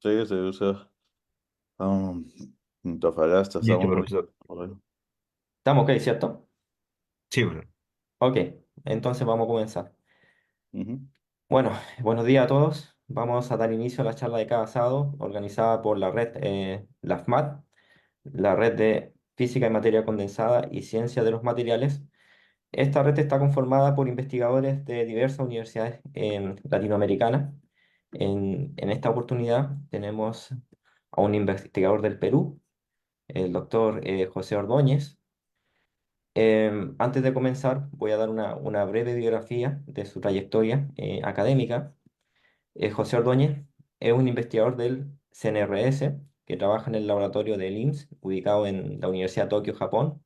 ustedes debe ser um, Antofagasta, Y hecho, estamos profesor. por Estamos ok, ¿cierto? Sí, profesor. Ok, entonces vamos a comenzar. Ujú. Bueno, buenos días a todos. Vamos a dar inicio a la charla de cada sábado organizada por la red LAFMAT, la red de Física y Materia Condensada y Ciencia de los Materiales. Esta red está conformada por investigadores de diversas universidades latinoamericanas. En esta oportunidad tenemos a un investigador del Perú, el doctor José Ordóñez. Antes de comenzar, voy a dar una breve biografía de su trayectoria académica. José Ordóñez es un investigador del CNRS que trabaja en el laboratorio del IMSS, ubicado en la Universidad de Tokio, Japón.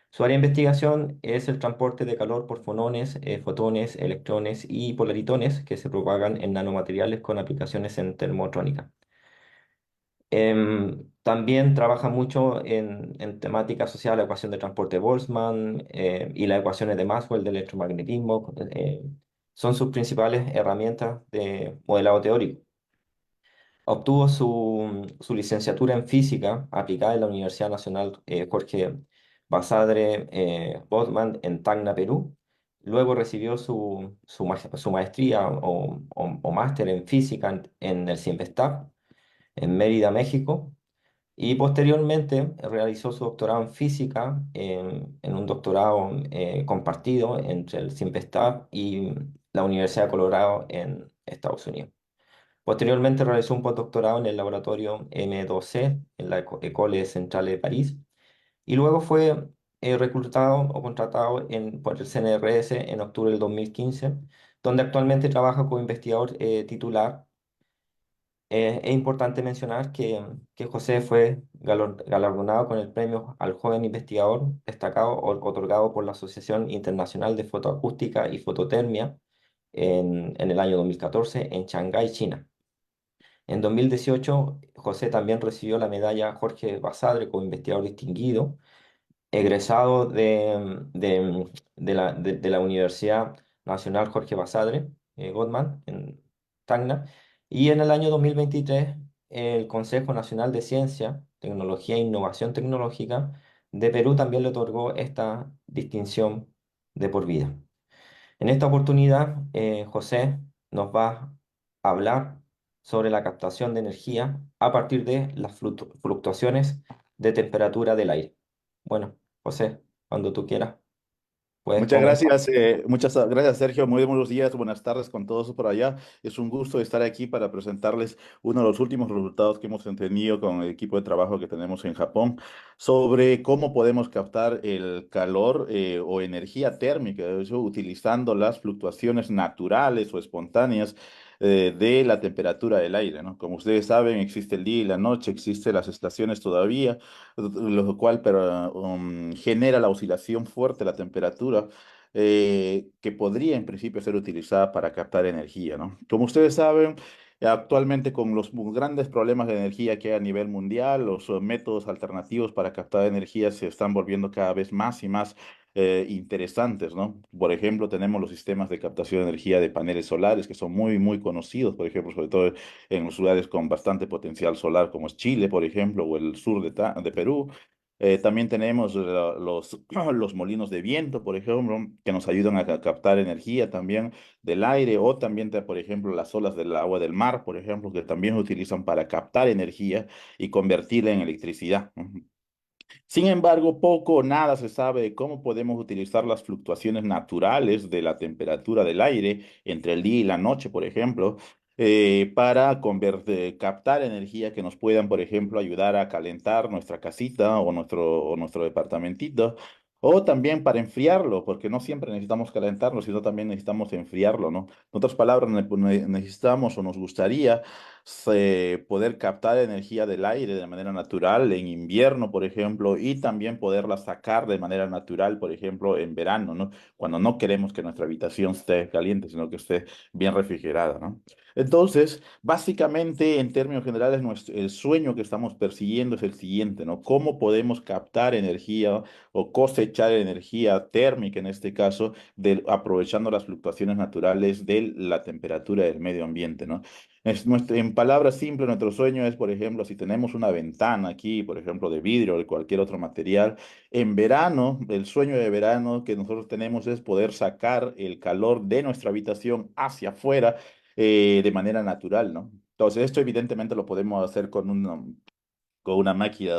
Su área de investigación es el transporte de calor por fonones, fotones, electrones y polaritones que se propagan en nanomateriales con aplicaciones en termotrónica. También trabaja mucho en temática asociada a la ecuación de transporte de Boltzmann y las ecuaciones de Maxwell del electromagnetismo. Son sus principales herramientas de modelado teórico. Obtuvo su licenciatura en física aplicada en la Universidad Nacional Jorge Basadre Boltzmann en Tacna, Perú. Luego recibió su maestría o máster en física en el CIEMPESTAB en Mérida, México, y posteriormente realizó su doctorado en física en un doctorado compartido entre el CIMPESTAB y la Universidad de Colorado en Estados Unidos. Posteriormente realizó un postdoctorado en el laboratorio M2C en la École Centrale de París y luego fue reclutado o contratado por el CNRS en octubre del 2015, donde actualmente trabaja como investigador titular. Es importante mencionar que José fue galardonado con el premio al joven investigador destacado otorgado por la Asociación Internacional de Fotoacústica y Fototermia en el año 2014 en Shanghái, China. En 2018, José también recibió la medalla Jorge Basadre como investigador distinguido egresado de la Universidad Nacional Jorge Basadre, Gottman, en Tacna, y en el año 2023 el Consejo Nacional de Ciencia, Tecnología e Innovación Tecnológica de Perú también le otorgó esta distinción de por vida. En esta oportunidad, José nos va a hablar sobre la captación de energía a partir de las fluctuaciones de temperatura del aire. Bueno, José, cuando tú quieras, puedes comenzar. Muchas gracias, Sergio. Muy buenos días, buenas tardes con todos por allá. Es un gusto estar aquí para presentarles uno de los últimos resultados que hemos tenido con el equipo de trabajo que tenemos en Japón sobre cómo podemos captar el calor o energía térmica, eso, utilizando las fluctuaciones naturales o espontáneas de la temperatura del aire, ¿no? Como ustedes saben, existe el día y la noche, existen las estaciones todavía, lo cual genera la oscilación fuerte de la temperatura que podría en principio ser utilizada para captar energía, ¿no? Como ustedes saben, actualmente con los grandes problemas de energía que hay a nivel mundial, los métodos alternativos para captar energía se están volviendo cada vez más y más interesantes, ¿no? Por ejemplo, tenemos los sistemas de captación de energía de paneles solares que son muy, muy conocidos, por ejemplo, sobre todo en los lugares con bastante potencial solar, como es Chile, por ejemplo, o el sur de Perú. También tenemos los molinos de viento, por ejemplo, que nos ayudan a captar energía también del aire, o también, por ejemplo, las olas del agua del mar, por ejemplo, que también se utilizan para captar energía y convertirla en electricidad. Ujú. Sin embargo, poco o nada se sabe de cómo podemos utilizar las fluctuaciones naturales de la temperatura del aire entre el día y la noche, por ejemplo, para captar energía que nos puedan, por ejemplo, ayudar a calentar nuestra casita o nuestro departamentito, o también para enfriarlo, porque no siempre necesitamos calentarlo, sino también necesitamos enfriarlo, ¿no? En otras palabras, necesitamos o nos gustaría poder captar energía del aire de manera natural en invierno, por ejemplo, y también poderla sacar de manera natural, por ejemplo, en verano, ¿no? Cuando no queremos que nuestra habitación esté caliente, sino que esté bien refrigerada, ¿no? Entonces, básicamente, en términos generales, el sueño que estamos persiguiendo es el siguiente, ¿no? ¿Cómo podemos captar energía o cosechar energía térmica, en este caso, aprovechando las fluctuaciones naturales de la temperatura del medio ambiente, ¿no? En palabras simples, nuestro sueño es, por ejemplo, si tenemos una ventana aquí, por ejemplo, de vidrio o de cualquier otro material, en verano, el sueño de verano que nosotros tenemos es poder sacar el calor de nuestra habitación hacia afuera de manera natural, ¿no? Entonces, esto evidentemente lo podemos hacer con una máquina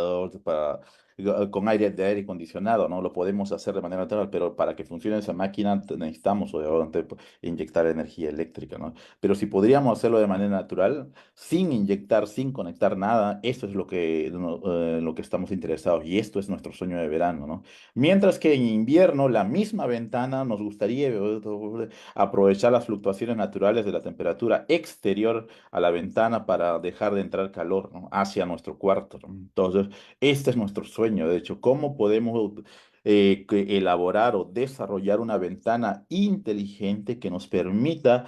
con aire de aire acondicionado, ¿no? Lo podemos hacer de manera natural, pero para que funcione esa máquina necesitamos obviamente inyectar energía eléctrica, ¿no? Pero si podríamos hacerlo de manera natural, sin inyectar, sin conectar nada, eso es lo que estamos interesados y esto es nuestro sueño de verano, ¿no? Mientras que en invierno, la misma ventana nos gustaría aprovechar las fluctuaciones naturales de la temperatura exterior a la ventana para dejar de entrar calor, ¿no? Hacia nuestro cuarto, ¿no? Entonces, este es nuestro sueño, de hecho, ¿cómo podemos elaborar o desarrollar una ventana inteligente que nos permita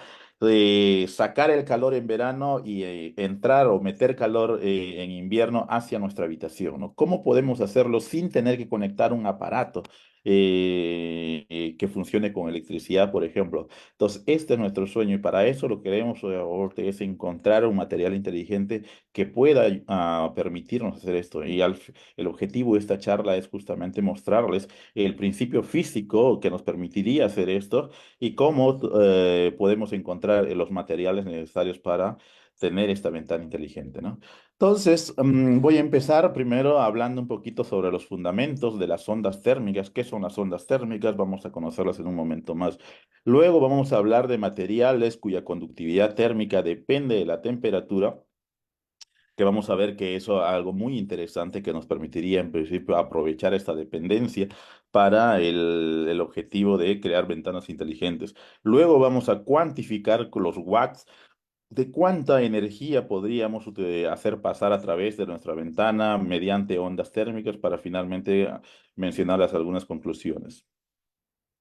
sacar el calor en verano y entrar o meter calor en invierno hacia nuestra habitación, ¿no? ¿Cómo podemos hacerlo sin tener que conectar un aparato que funcione con electricidad, por ejemplo? Entonces, este es nuestro sueño y para eso lo que queremos ahorita es encontrar un material inteligente que pueda permitirnos hacer esto. El objetivo de esta charla es justamente mostrarles el principio físico que nos permitiría hacer esto y cómo podemos encontrar los materiales necesarios para tener esta ventana inteligente, ¿no? Entonces, voy a empezar primero hablando un poquito sobre los fundamentos de las ondas térmicas. ¿Qué son las ondas térmicas? Vamos a conocerlas en un momento más. Luego vamos a hablar de materiales cuya conductividad térmica depende de la temperatura, que vamos a ver que eso es algo muy interesante que nos permitiría en principio aprovechar esta dependencia para el objetivo de crear ventanas inteligentes. Luego vamos a cuantificar con los watts de cuánta energía podríamos hacer pasar a través de nuestra ventana mediante ondas térmicas para finalmente mencionarlas algunas conclusiones.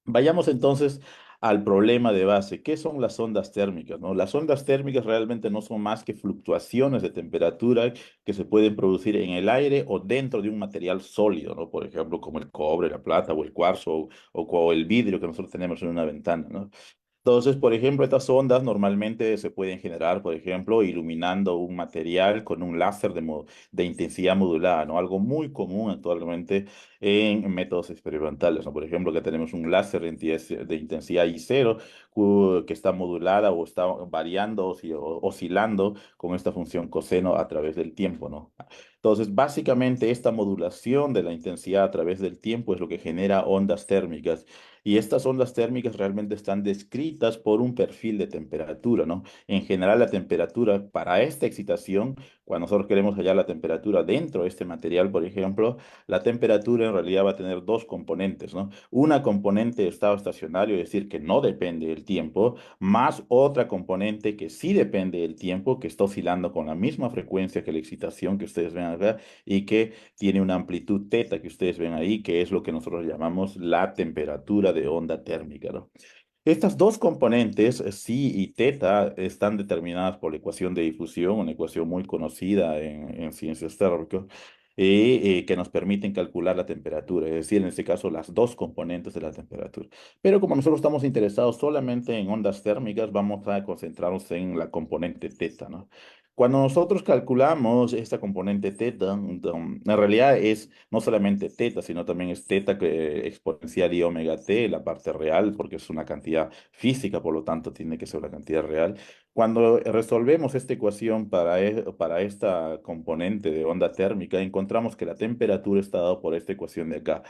Vayamos entonces al problema de base. ¿Qué son las ondas térmicas, no? Las ondas térmicas realmente no son más que fluctuaciones de temperatura que se pueden producir en el aire o dentro de un material sólido, ¿no? Por ejemplo, como el cobre, la plata o el cuarzo o el vidrio que nosotros tenemos en una ventana, ¿no? Entonces, por ejemplo, estas ondas normalmente se pueden generar, por ejemplo, iluminando un material con un láser de intensidad modulada, ¿no? Algo muy común actualmente en métodos experimentales, ¿no? Por ejemplo, que tenemos un láser de intensidad I0 que está modulada o está variando o oscilando con esta función coseno a través del tiempo, ¿no? Entonces, básicamente, esta modulación de la intensidad a través del tiempo es lo que genera ondas térmicas. Y estas ondas térmicas realmente están descritas por un perfil de temperatura, ¿no? En general, la temperatura para esta excitación, cuando nosotros queremos hallar la temperatura dentro de este material, por ejemplo, la temperatura en realidad va a tener dos componentes, ¿no? Una componente de estado estacionario, es decir, que no depende del tiempo, más otra componente que sí depende del tiempo, que está oscilando con la misma frecuencia que la excitación que ustedes ven acá y que tiene una amplitud teta que ustedes ven ahí, que es lo que nosotros llamamos la temperatura de onda térmica, ¿no? Estas dos componentes, psi y teta, están determinadas por la ecuación de difusión, una ecuación muy conocida en ciencias térmicas, que nos permiten calcular la temperatura, es decir, en este caso, las dos componentes de la temperatura. Pero como nosotros estamos interesados solamente en ondas térmicas, vamos a concentrarnos en la componente teta, ¿no? Cuando nosotros calculamos esta componente teta, en realidad es no solamente teta, sino también es teta exponencial y omega t, la parte real, porque es una cantidad física, por lo tanto tiene que ser una cantidad real. Cuando resolvemos esta ecuación para esta componente de onda térmica, encontramos que la temperatura está dada por esta ecuación de acá.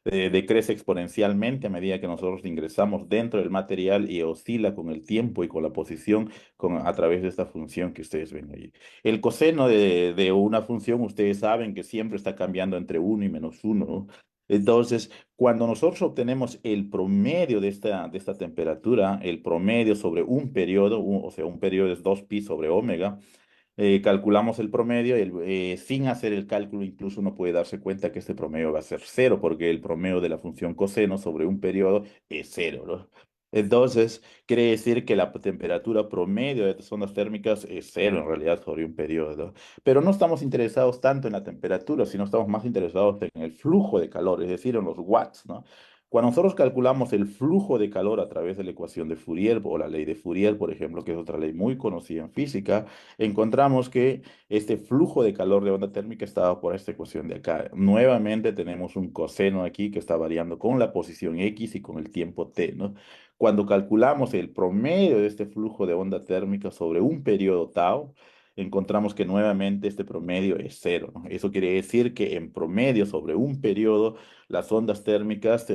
Decrece exponencialmente a medida que nosotros ingresamos dentro del material y oscila con el tiempo y con la posición a través de esta función que ustedes ven ahí. El coseno de una función, ustedes saben que siempre está cambiando entre uno y -1, ¿no? Entonces, cuando nosotros obtenemos el promedio de esta temperatura, el promedio sobre un periodo, o sea, un periodo es 2pi sobre omega, calculamos el promedio y sin hacer el cálculo incluso uno puede darse cuenta que este promedio va a ser cero porque el promedio de la función coseno sobre un periodo es cero, ¿no? Entonces, quiere decir que la temperatura promedio de estas ondas térmicas es cero en realidad sobre un periodo, ¿no? Pero no estamos interesados tanto en la temperatura, sino estamos más interesados en el flujo de calor, es decir, en los watts, ¿no? Cuando nosotros calculamos el flujo de calor a través de la ecuación de Fourier o la ley de Fourier, por ejemplo, que es otra ley muy conocida en física, encontramos que este flujo de calor de onda térmica está dado por esta ecuación de acá. Nuevamente tenemos un coseno aquí que está variando con la posición X y con el tiempo T, ¿no? Cuando calculamos el promedio de este flujo de onda térmica sobre un periodo tau, encontramos que nuevamente este promedio es cero, ¿no? Eso quiere decir que en promedio sobre un periodo las ondas térmicas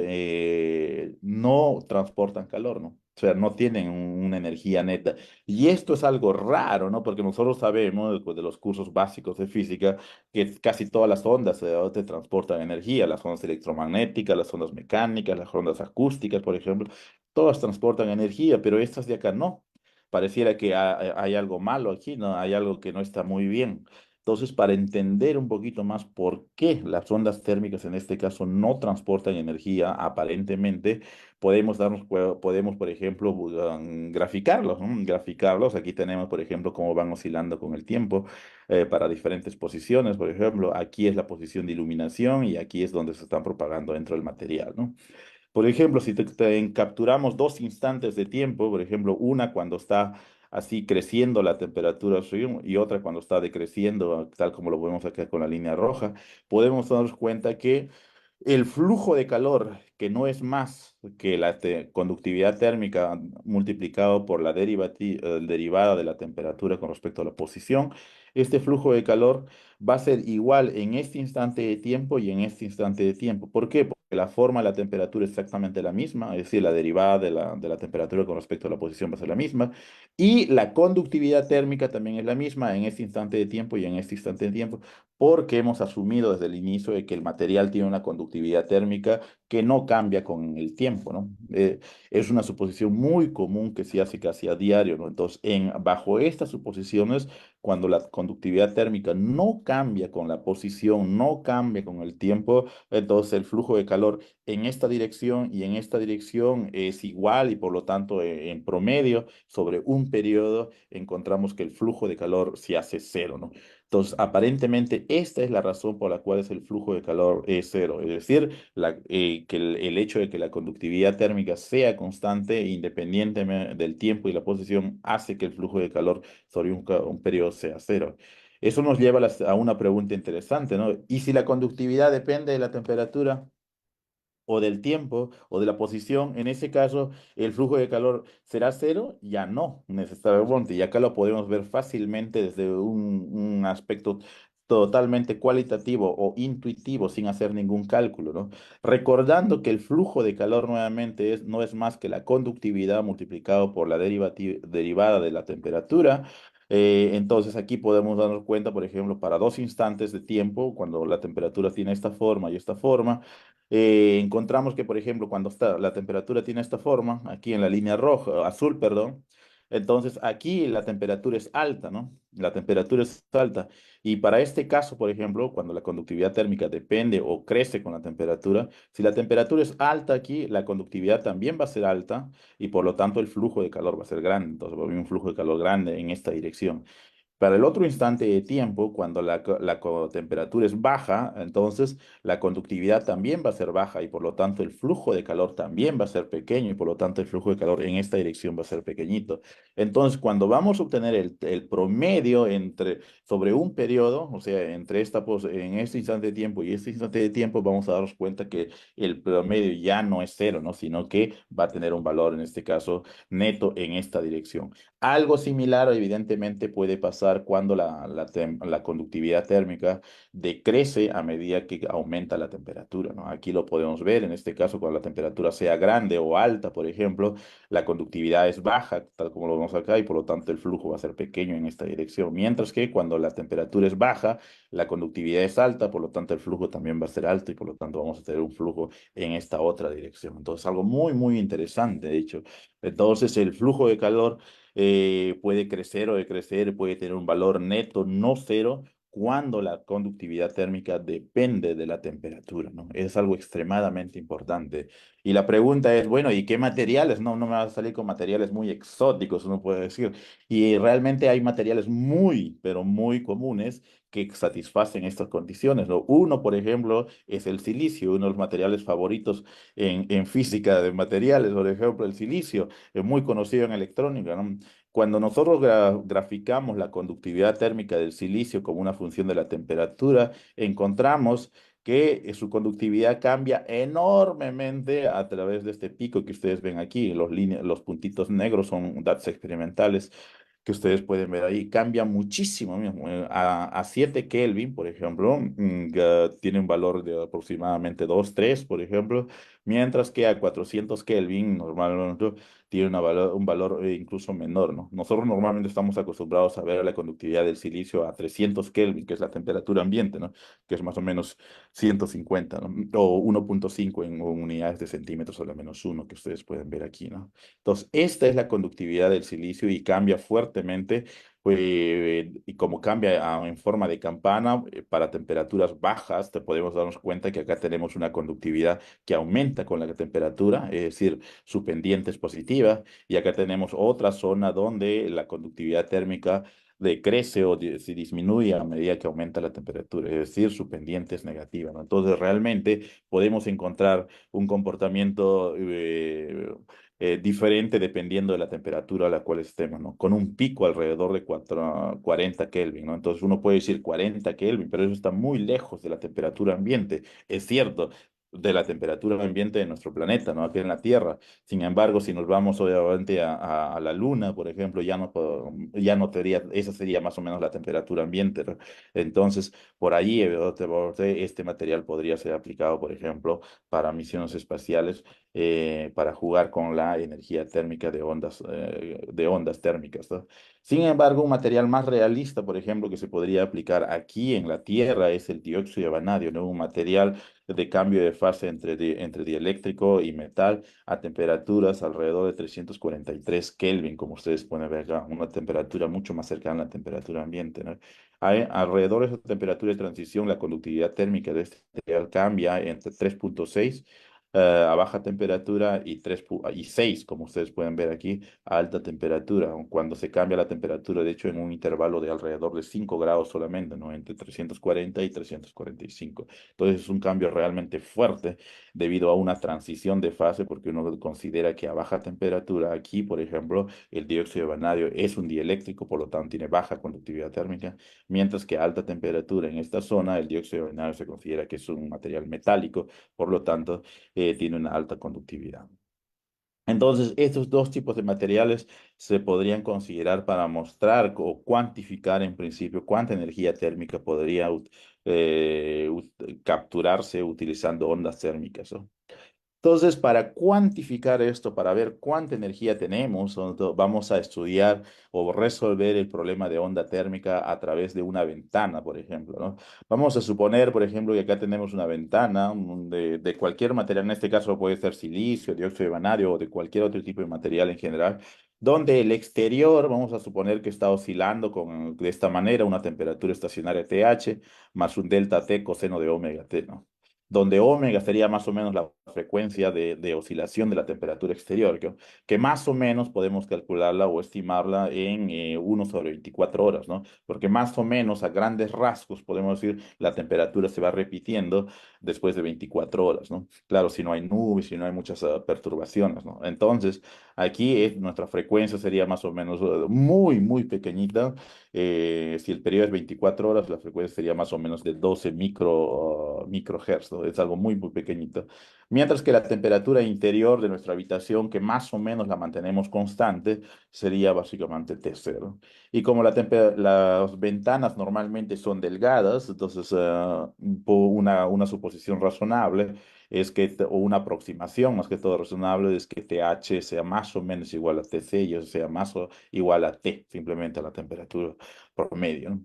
no transportan calor, ¿no? O sea, no tienen una energía neta. Y esto es algo raro, ¿no? Porque nosotros sabemos, después de los cursos básicos de física, que casi todas las ondas te transportan energía, las ondas electromagnéticas, las ondas mecánicas, las ondas acústicas, por ejemplo, todas transportan energía, pero estas de acá no. Pareciera que hay algo malo aquí, ¿no? Hay algo que no está muy bien. Entonces, para entender un poquito más por qué las ondas térmicas en este caso no transportan energía aparentemente, podemos, por ejemplo, graficarlos, ¿no? Graficarlos. Aquí tenemos, por ejemplo, cómo van oscilando con el tiempo para diferentes posiciones. Por ejemplo, aquí es la posición de iluminación y aquí es donde se están propagando dentro del material, ¿no? Por ejemplo, si capturamos dos instantes de tiempo, por ejemplo, una cuando está así creciendo la temperatura y otra cuando está decreciendo, tal como lo vemos acá con la línea roja, podemos darnos cuenta que el flujo de calor, que no es más que la conductividad térmica multiplicado por la derivada de la temperatura con respecto a la posición, este flujo de calor va a ser igual en este instante de tiempo y en este instante de tiempo. ¿Por qué? Porque la forma de la temperatura es exactamente la misma, es decir, la derivada de la temperatura con respecto a la posición va a ser la misma, y la conductividad térmica también es la misma en este instante de tiempo y en este instante de tiempo, porque hemos asumido desde el inicio de que el material tiene una conductividad térmica que no cambia con el tiempo, ¿no? Es una suposición muy común que se hace casi a diario, ¿no? Entonces, bajo estas suposiciones, cuando la conductividad térmica no cambia con la posición, no cambia con el tiempo, entonces el flujo de calor en esta dirección y en esta dirección es igual y por lo tanto en promedio sobre un periodo encontramos que el flujo de calor se hace cero, ¿no? Entonces, aparentemente, esta es la razón por la cual es el flujo de calor es cero. Es decir, que el hecho de que la conductividad térmica sea constante, independientemente del tiempo y la posición, hace que el flujo de calor sobre un periodo sea cero. Eso nos lleva a una pregunta interesante, ¿no? ¿Y si la conductividad depende de la temperatura o del tiempo o de la posición, en ese caso el flujo de calor será cero? Ya no necesariamente, y acá lo podemos ver fácilmente desde un aspecto totalmente cualitativo o intuitivo sin hacer ningún cálculo, ¿no? Recordando que el flujo de calor nuevamente no es más que la conductividad multiplicado por la derivada de la temperatura. Entonces aquí podemos darnos cuenta, por ejemplo, para dos instantes de tiempo, cuando la temperatura tiene esta forma y esta forma, encontramos que, por ejemplo, cuando la temperatura tiene esta forma, aquí en la línea roja, azul, perdón, entonces aquí la temperatura es alta, ¿no? La temperatura es alta. Y para este caso, por ejemplo, cuando la conductividad térmica depende o crece con la temperatura, si la temperatura es alta aquí, la conductividad también va a ser alta y por lo tanto el flujo de calor va a ser grande. Entonces va a haber un flujo de calor grande en esta dirección. Para el otro instante de tiempo, cuando la temperatura es baja, entonces la conductividad también va a ser baja y por lo tanto el flujo de calor también va a ser pequeño y por lo tanto el flujo de calor en esta dirección va a ser pequeñito. Entonces, cuando vamos a obtener el promedio sobre un periodo, o sea, en este instante de tiempo y este instante de tiempo, vamos a darnos cuenta que el promedio ya no es cero, ¿no? Sino que va a tener un valor, en este caso, neto en esta dirección. Algo similar, evidentemente, puede pasar cuando la conductividad térmica decrece a medida que aumenta la temperatura, ¿no? Aquí lo podemos ver, en este caso, cuando la temperatura sea grande o alta, por ejemplo, la conductividad es baja, tal como lo vemos acá, y por lo tanto el flujo va a ser pequeño en esta dirección. Mientras que cuando la temperatura es baja, la conductividad es alta, por lo tanto el flujo también va a ser alto y por lo tanto vamos a tener un flujo en esta otra dirección. Entonces, algo muy, muy interesante, de hecho. Entonces, el flujo de calor puede crecer o decrecer, puede tener un valor neto no cero, cuando la conductividad térmica depende de la temperatura, ¿no? Es algo extremadamente importante. Y la pregunta es, bueno, ¿y qué materiales? No, no me va a salir con materiales muy exóticos, uno puede decir. Y realmente hay materiales muy, pero muy comunes que satisfacen estas condiciones, ¿no? Uno, por ejemplo, es el silicio, uno de los materiales favoritos en física de materiales, por ejemplo, el silicio, es muy conocido en electrónica, ¿no? Cuando nosotros graficamos la conductividad térmica del silicio como una función de la temperatura, encontramos que su conductividad cambia enormemente a través de este pico que ustedes ven aquí. Los puntitos negros son datos experimentales que ustedes pueden ver ahí, cambia muchísimo mismo. A 7 Kelvin, por ejemplo, tiene un valor de aproximadamente 2 3 por ejemplo, mientras que a 400 Kelvin normalmente tiene un valor incluso menor, ¿no? Nosotros normalmente estamos acostumbrados a ver la conductividad del silicio a 300 Kelvin, que es la temperatura ambiente, ¿no? Que es más o menos 150, ¿no? O 1,5 en unidades de centímetros a la -1 que ustedes pueden ver aquí, ¿no? Entonces, esta es la conductividad del silicio y cambia fuertemente, y como cambia en forma de campana, para temperaturas bajas, te podemos darnos cuenta que acá tenemos una conductividad que aumenta con la temperatura, es decir, su pendiente es positiva, y acá tenemos otra zona donde la conductividad térmica decrece o se disminuye a medida que aumenta la temperatura, es decir, su pendiente es negativa, ¿no? Entonces, realmente podemos encontrar un comportamiento diferente dependiendo de la temperatura a la cual estemos, ¿no? Con un pico alrededor de 40 Kelvin, ¿no? Entonces uno puede decir 40 Kelvin, pero eso está muy lejos de la temperatura ambiente. Es cierto, de la temperatura ambiente de nuestro planeta, ¿no? Aquí en la Tierra. Sin embargo, si nos vamos obviamente a la Luna, por ejemplo, ya no sería, esa sería más o menos la temperatura ambiente, ¿no? Entonces, por ahí, este material podría ser aplicado, por ejemplo, para misiones espaciales, para jugar con la energía térmica de ondas térmicas, ¿no? Sin embargo, un material más realista, por ejemplo, que se podría aplicar aquí en la Tierra es el dióxido de vanadio, ¿no? Un material de cambio de fase entre dieléctrico y metal a temperaturas alrededor de 343 Kelvin, como ustedes pueden ver acá, una temperatura mucho más cercana a la temperatura ambiente, ¿no? Alrededor de esa temperatura de transición, la conductividad térmica de este material cambia entre 3,6 a baja temperatura y 6, como ustedes pueden ver aquí, a alta temperatura. Cuando se cambia la temperatura, de hecho, en un intervalo de alrededor de 5 grados solamente, ¿no? Entre 340 y 345. Entonces es un cambio realmente fuerte debido a una transición de fase, porque uno considera que a baja temperatura, aquí, por ejemplo, el dióxido de vanadio es un dieléctrico, por lo tanto tiene baja conductividad térmica, mientras que a alta temperatura en esta zona, el dióxido de vanadio se considera que es un material metálico, por lo tanto, tiene una alta conductividad. Entonces, estos dos tipos de materiales se podrían considerar para mostrar o cuantificar en principio cuánta energía térmica podría capturarse utilizando ondas térmicas, ¿no? Entonces, para cuantificar esto, para ver cuánta energía tenemos, vamos a estudiar o resolver el problema de onda térmica a través de una ventana, por ejemplo, ¿no? Vamos a suponer, por ejemplo, que acá tenemos una ventana de cualquier material, en este caso puede ser silicio, dióxido de vanadio o de cualquier otro tipo de material en general, donde el exterior, vamos a suponer que está oscilando de esta manera, una temperatura estacionaria TH más un delta T coseno de omega T, ¿no? Donde omega sería más o menos la frecuencia de oscilación de la temperatura exterior, que más o menos podemos calcularla o estimarla en 1 sobre 24 horas, ¿no? Porque más o menos a grandes rasgos podemos decir la temperatura se va repitiendo después de 24 horas, ¿no? Claro, si no hay nubes, si no hay muchas perturbaciones, ¿no? Entonces, aquí nuestra frecuencia sería más o menos muy, muy pequeñita. Si el periodo es 24 horas, la frecuencia sería más o menos de 12 microhertz, ¿no? Es algo muy, muy pequeñito. Mientras que la temperatura interior de nuestra habitación, que más o menos la mantenemos constante, sería básicamente T0. Y como las ventanas normalmente son delgadas, entonces una suposición razonable es que, o una aproximación más que todo razonable, es que TH sea más o menos igual a TC y eso sea más o igual a T, simplemente a la temperatura promedio, ¿no?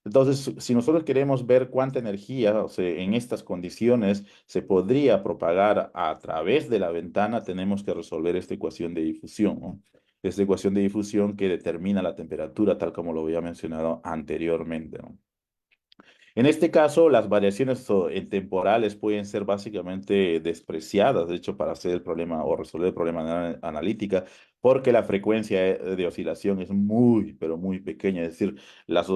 Entonces, si nosotros queremos ver cuánta energía, o sea, en estas condiciones se podría propagar a través de la ventana, tenemos que resolver esta ecuación de difusión, ¿no? Esta ecuación de difusión que determina la temperatura, tal como lo había mencionado anteriormente, ¿no? En este caso, las variaciones en temporales pueden ser básicamente despreciadas, de hecho, para hacer el problema o resolver el problema analítica, porque la frecuencia de oscilación es muy, pero muy pequeña, es decir, las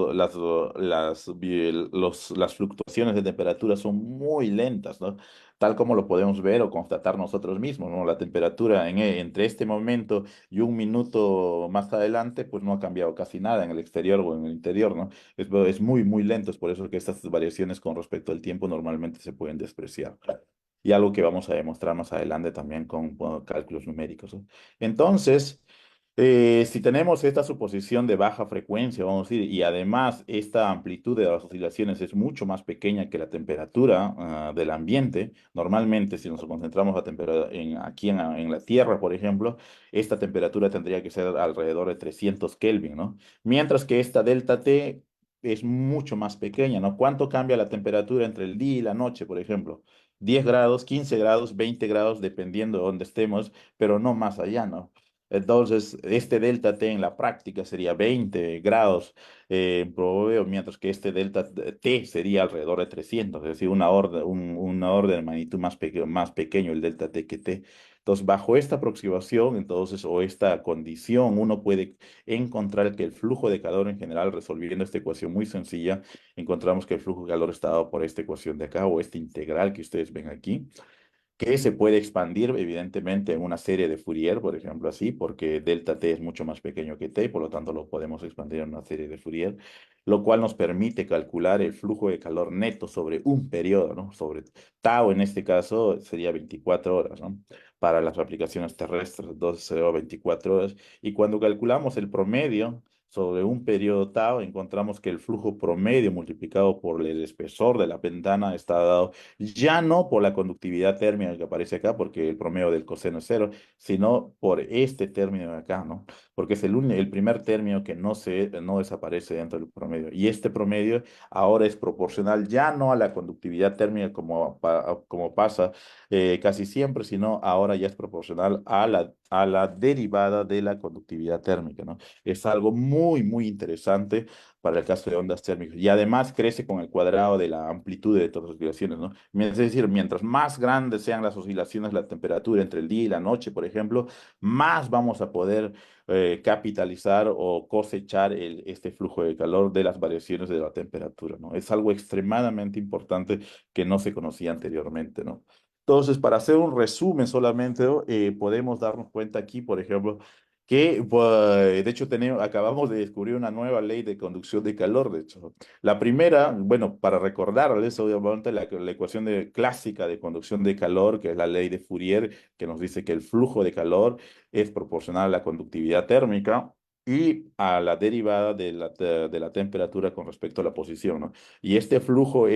fluctuaciones de temperatura son muy lentas, ¿no? Tal como lo podemos ver o constatar nosotros mismos, ¿no? La temperatura entre este momento y un minuto más adelante, pues no ha cambiado casi nada en el exterior o en el interior, ¿no? Es muy, muy lento, es por eso que estas variaciones con respecto al tiempo normalmente se pueden despreciar. Y algo que vamos a demostrar más adelante también con, bueno, cálculos numéricos, ¿no? Entonces, si tenemos esta suposición de baja frecuencia, vamos a decir, y además esta amplitud de las oscilaciones es mucho más pequeña que la temperatura del ambiente, normalmente si nos concentramos aquí en la Tierra, por ejemplo, esta temperatura tendría que ser alrededor de 300 Kelvin, ¿no? Mientras que esta delta T es mucho más pequeña, ¿no? ¿Cuánto cambia la temperatura entre el día y la noche, por ejemplo? 10 grados, 15 grados, 20 grados, dependiendo de dónde estemos, pero no más allá, ¿no? Entonces, este delta T en la práctica sería 20 grados en promedio, mientras que este delta T sería alrededor de 300, es decir, una orden de magnitud más pequeño el delta T que T. Entonces, bajo esta aproximación, entonces, o esta condición, uno puede encontrar que el flujo de calor en general, resolviendo esta ecuación muy sencilla, encontramos que el flujo de calor está dado por esta ecuación de acá, o esta integral que ustedes ven aquí, que se puede expandir evidentemente en una serie de Fourier, por ejemplo, así, porque delta t es mucho más pequeño que t, por lo tanto lo podemos expandir en una serie de Fourier, lo cual nos permite calcular el flujo de calor neto sobre un periodo, ¿no? Sobre tau en este caso sería 24 horas, ¿no? Para las aplicaciones terrestres, entonces sería 24 horas. Y cuando calculamos el promedio sobre un periodo tau, encontramos que el flujo promedio multiplicado por el espesor de la ventana está dado ya no por la conductividad térmica que aparece acá, porque el promedio del coseno es cero, sino por este término de acá, ¿no? Porque es el primer término que no desaparece dentro del promedio. Y este promedio ahora es proporcional ya no a la conductividad térmica como pasa casi siempre, sino ahora ya es proporcional a la derivada de la conductividad térmica, ¿no? Es algo muy, muy interesante para el caso de ondas térmicas. Y además crece con el cuadrado de la amplitud de todas las oscilaciones, ¿no? Es decir, mientras más grandes sean las oscilaciones de la temperatura entre el día y la noche, por ejemplo, más vamos a poder capitalizar o cosechar este flujo de calor de las variaciones de la temperatura, ¿no? Es algo extremadamente importante que no se conocía anteriormente, ¿no? Entonces, para hacer un resumen solamente, ¿no? Podemos darnos cuenta aquí, por ejemplo, que de hecho acabamos de descubrir una nueva ley de conducción de calor, de hecho. La primera, bueno, para recordarles, obviamente, la ecuación clásica de conducción de calor, que es la ley de Fourier, que nos dice que el flujo de calor es proporcional a la conductividad térmica y a la derivada de la temperatura con respecto a la posición, ¿no? Y este flujo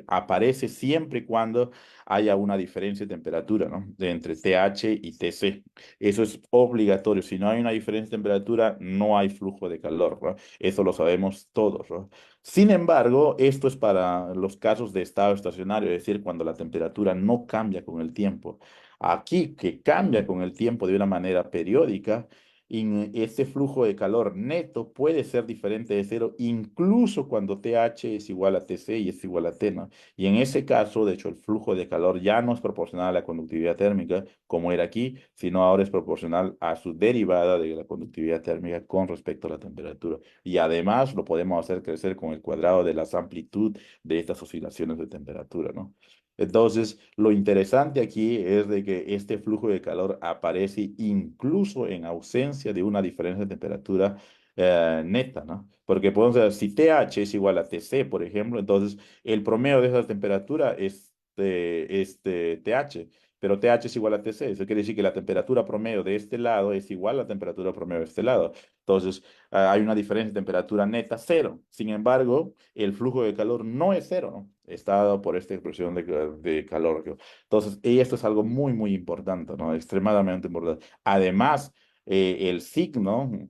aparece siempre y cuando haya una diferencia de temperatura, ¿no? Entre TH y TC. Eso es obligatorio. Si no hay una diferencia de temperatura, no hay flujo de calor, ¿no? Eso lo sabemos todos, ¿no? Sin embargo, esto es para los casos de estado estacionario, es decir, cuando la temperatura no cambia con el tiempo. Aquí, que cambia con el tiempo de una manera periódica, este flujo de calor neto puede ser diferente de cero, incluso cuando TH es igual a TC y es igual a T, ¿no? Y en ese caso, de hecho, el flujo de calor ya no es proporcional a la conductividad térmica, como era aquí, sino ahora es proporcional a su derivada de la conductividad térmica con respecto a la temperatura. Y además lo podemos hacer crecer con el cuadrado de las amplitud de estas oscilaciones de temperatura, ¿no? Entonces, lo interesante aquí es de que este flujo de calor aparece incluso en ausencia de una diferencia de temperatura neta, ¿no? Porque podemos ver, si TH es igual a TC, por ejemplo, entonces el promedio de esa temperatura es TH, pero TH es igual a TC. Eso quiere decir que la temperatura promedio de este lado es igual a la temperatura promedio de este lado. Entonces, hay una diferencia de temperatura neta cero. Sin embargo, el flujo de calor no es cero, ¿no? Está dado por esta expresión de calor. Entonces, y esto es algo muy, muy importante, ¿no? Extremadamente importante. Además, el signo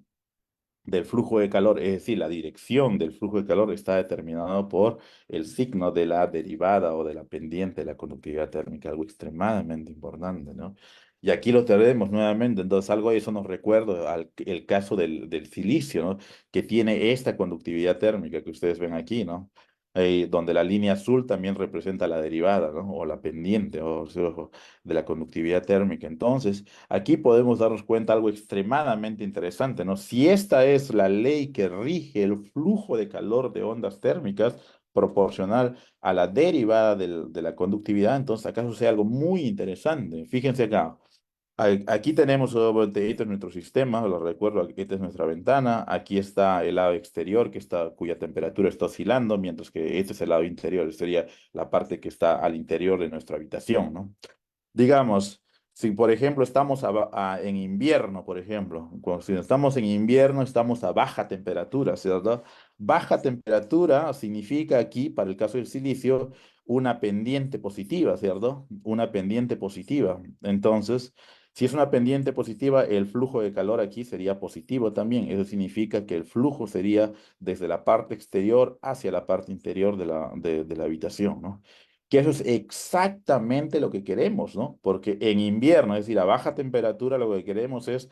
del flujo de calor, es decir, la dirección del flujo de calor está determinado por el signo de la derivada o de la pendiente de la conductividad térmica, algo extremadamente importante, ¿no? Y aquí lo tenemos nuevamente, entonces algo de eso nos recuerda el caso del silicio, ¿no? Que tiene esta conductividad térmica que ustedes ven aquí, ¿no? donde la línea azul también representa la derivada, ¿no? O la pendiente, o de la conductividad térmica. Entonces, aquí podemos darnos cuenta algo extremadamente interesante, ¿no? Si esta es la ley que rige el flujo de calor de ondas térmicas proporcional a la derivada de la conductividad, entonces acá sucede algo muy interesante. Fíjense acá. Aquí tenemos obviamente, este es nuestro sistema, lo recuerdo, esta es nuestra ventana, aquí está el lado exterior cuya temperatura está oscilando, mientras que este es el lado interior, sería la parte que está al interior de nuestra habitación, ¿no? Digamos, si por ejemplo estamos en invierno, por ejemplo, si estamos en invierno estamos a baja temperatura, ¿cierto? Baja temperatura significa aquí, para el caso del silicio, una pendiente positiva, ¿cierto? Una pendiente positiva. Entonces, si es una pendiente positiva, el flujo de calor aquí sería positivo también. Eso significa que el flujo sería desde la parte exterior hacia la parte interior de la habitación, ¿no? Que eso es exactamente lo que queremos, ¿no? Porque en invierno, es decir, a baja temperatura, lo que queremos es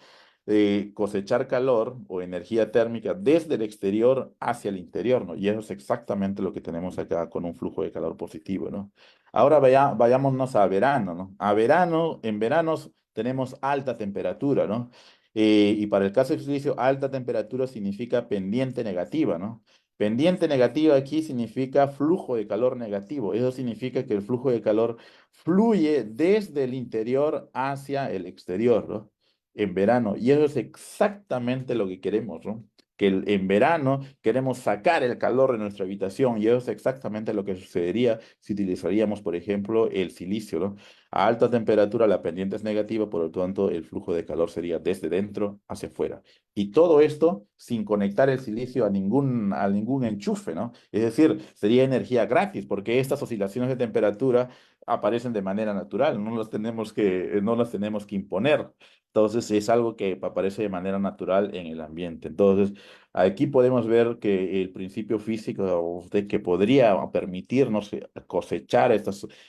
cosechar calor o energía térmica desde el exterior hacia el interior, ¿no? Y eso es exactamente lo que tenemos acá con un flujo de calor positivo, ¿no? Ahora vayámonos a verano, ¿no? En veranos tenemos alta temperatura, ¿no? Y para el caso del silicio, alta temperatura significa pendiente negativa, ¿no? Pendiente negativa aquí significa flujo de calor negativo. Eso significa que el flujo de calor fluye desde el interior hacia el exterior, ¿no? En verano. Y eso es exactamente lo que queremos, ¿no? En verano queremos sacar el calor de nuestra habitación y eso es exactamente lo que sucedería si utilizaríamos, por ejemplo, el silicio, ¿no? A alta temperatura la pendiente es negativa, por lo tanto el flujo de calor sería desde dentro hacia afuera. Y todo esto sin conectar el silicio a ningún enchufe, ¿no? Es decir, sería energía gratis, porque estas oscilaciones de temperatura aparecen de manera natural, no las tenemos que imponer. Entonces, es algo que aparece de manera natural en el ambiente. Entonces, aquí podemos ver que el principio físico de que podría permitirnos cosechar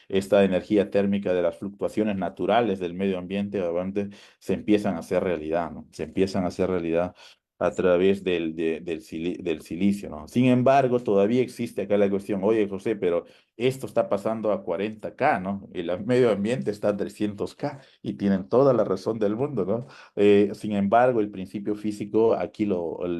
esta energía térmica de las fluctuaciones naturales del medio ambiente, obviamente, se empiezan a hacer realidad, ¿no? Se empiezan a hacer realidad a través del silicio, ¿no? Sin embargo, todavía existe acá la cuestión, oye, José, pero esto está pasando a 40K, ¿no? El medio ambiente está a 300K y tienen toda la razón del mundo, ¿no? Sin embargo, el principio físico aquí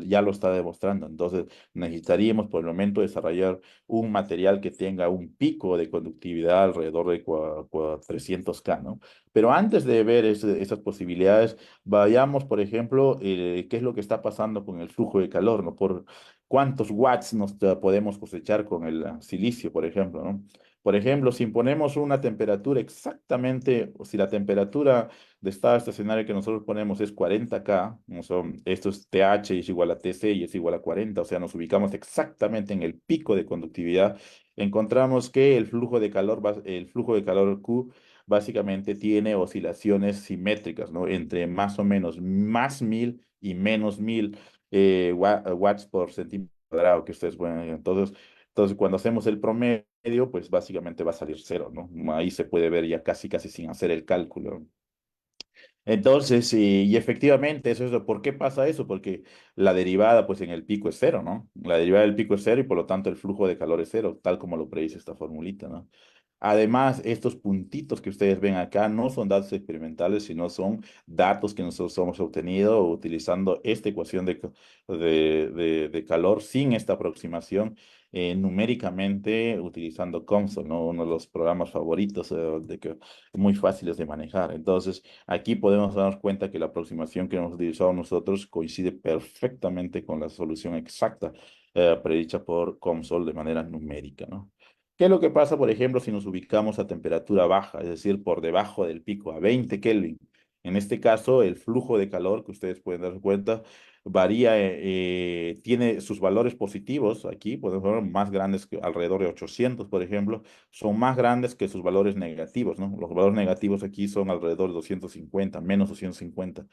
ya lo está demostrando, entonces necesitaríamos por el momento desarrollar un material que tenga un pico de conductividad alrededor de 300K, ¿no? Pero antes de ver esas posibilidades, vayamos, por ejemplo, qué es lo que está pasando con el flujo de calor, ¿no? Por cuántos watts nos podemos cosechar con el silicio, por ejemplo, ¿no? Por ejemplo, si ponemos una temperatura exactamente, o si la temperatura de este escenario que nosotros ponemos es 40K, esto es TH es igual a TC y es igual a 40, o sea, nos ubicamos exactamente en el pico de conductividad, encontramos que el flujo de calor Q básicamente tiene oscilaciones simétricas, ¿no? Entre más o menos más 1000 y menos 1000 watts por centímetro cuadrado que ustedes pueden. Entonces, cuando hacemos el promedio, pues básicamente va a salir cero, ¿no? Ahí se puede ver ya casi, casi sin hacer el cálculo. Entonces, y efectivamente, ¿por qué pasa eso? Porque la derivada, pues en el pico es cero, ¿no? La derivada del pico es cero y por lo tanto el flujo de calor es cero, tal como lo predice esta formulita, ¿no? Además, estos puntitos que ustedes ven acá no son datos experimentales, sino son datos que nosotros hemos obtenido utilizando esta ecuación de calor sin esta aproximación numéricamente utilizando COMSOL, ¿no? Uno de los programas favoritos muy fáciles de manejar. Entonces, aquí podemos darnos cuenta que la aproximación que hemos utilizado nosotros coincide perfectamente con la solución exacta predicha por COMSOL de manera numérica, ¿no? ¿Qué es lo que pasa, por ejemplo, si nos ubicamos a temperatura baja, es decir, por debajo del pico, a 20 Kelvin? En este caso, el flujo de calor, que ustedes pueden dar cuenta, varía, tiene sus valores positivos aquí, podemos ver más grandes que alrededor de 800, por ejemplo, son más grandes que sus valores negativos, ¿no? Los valores negativos aquí son alrededor de 250, menos 250.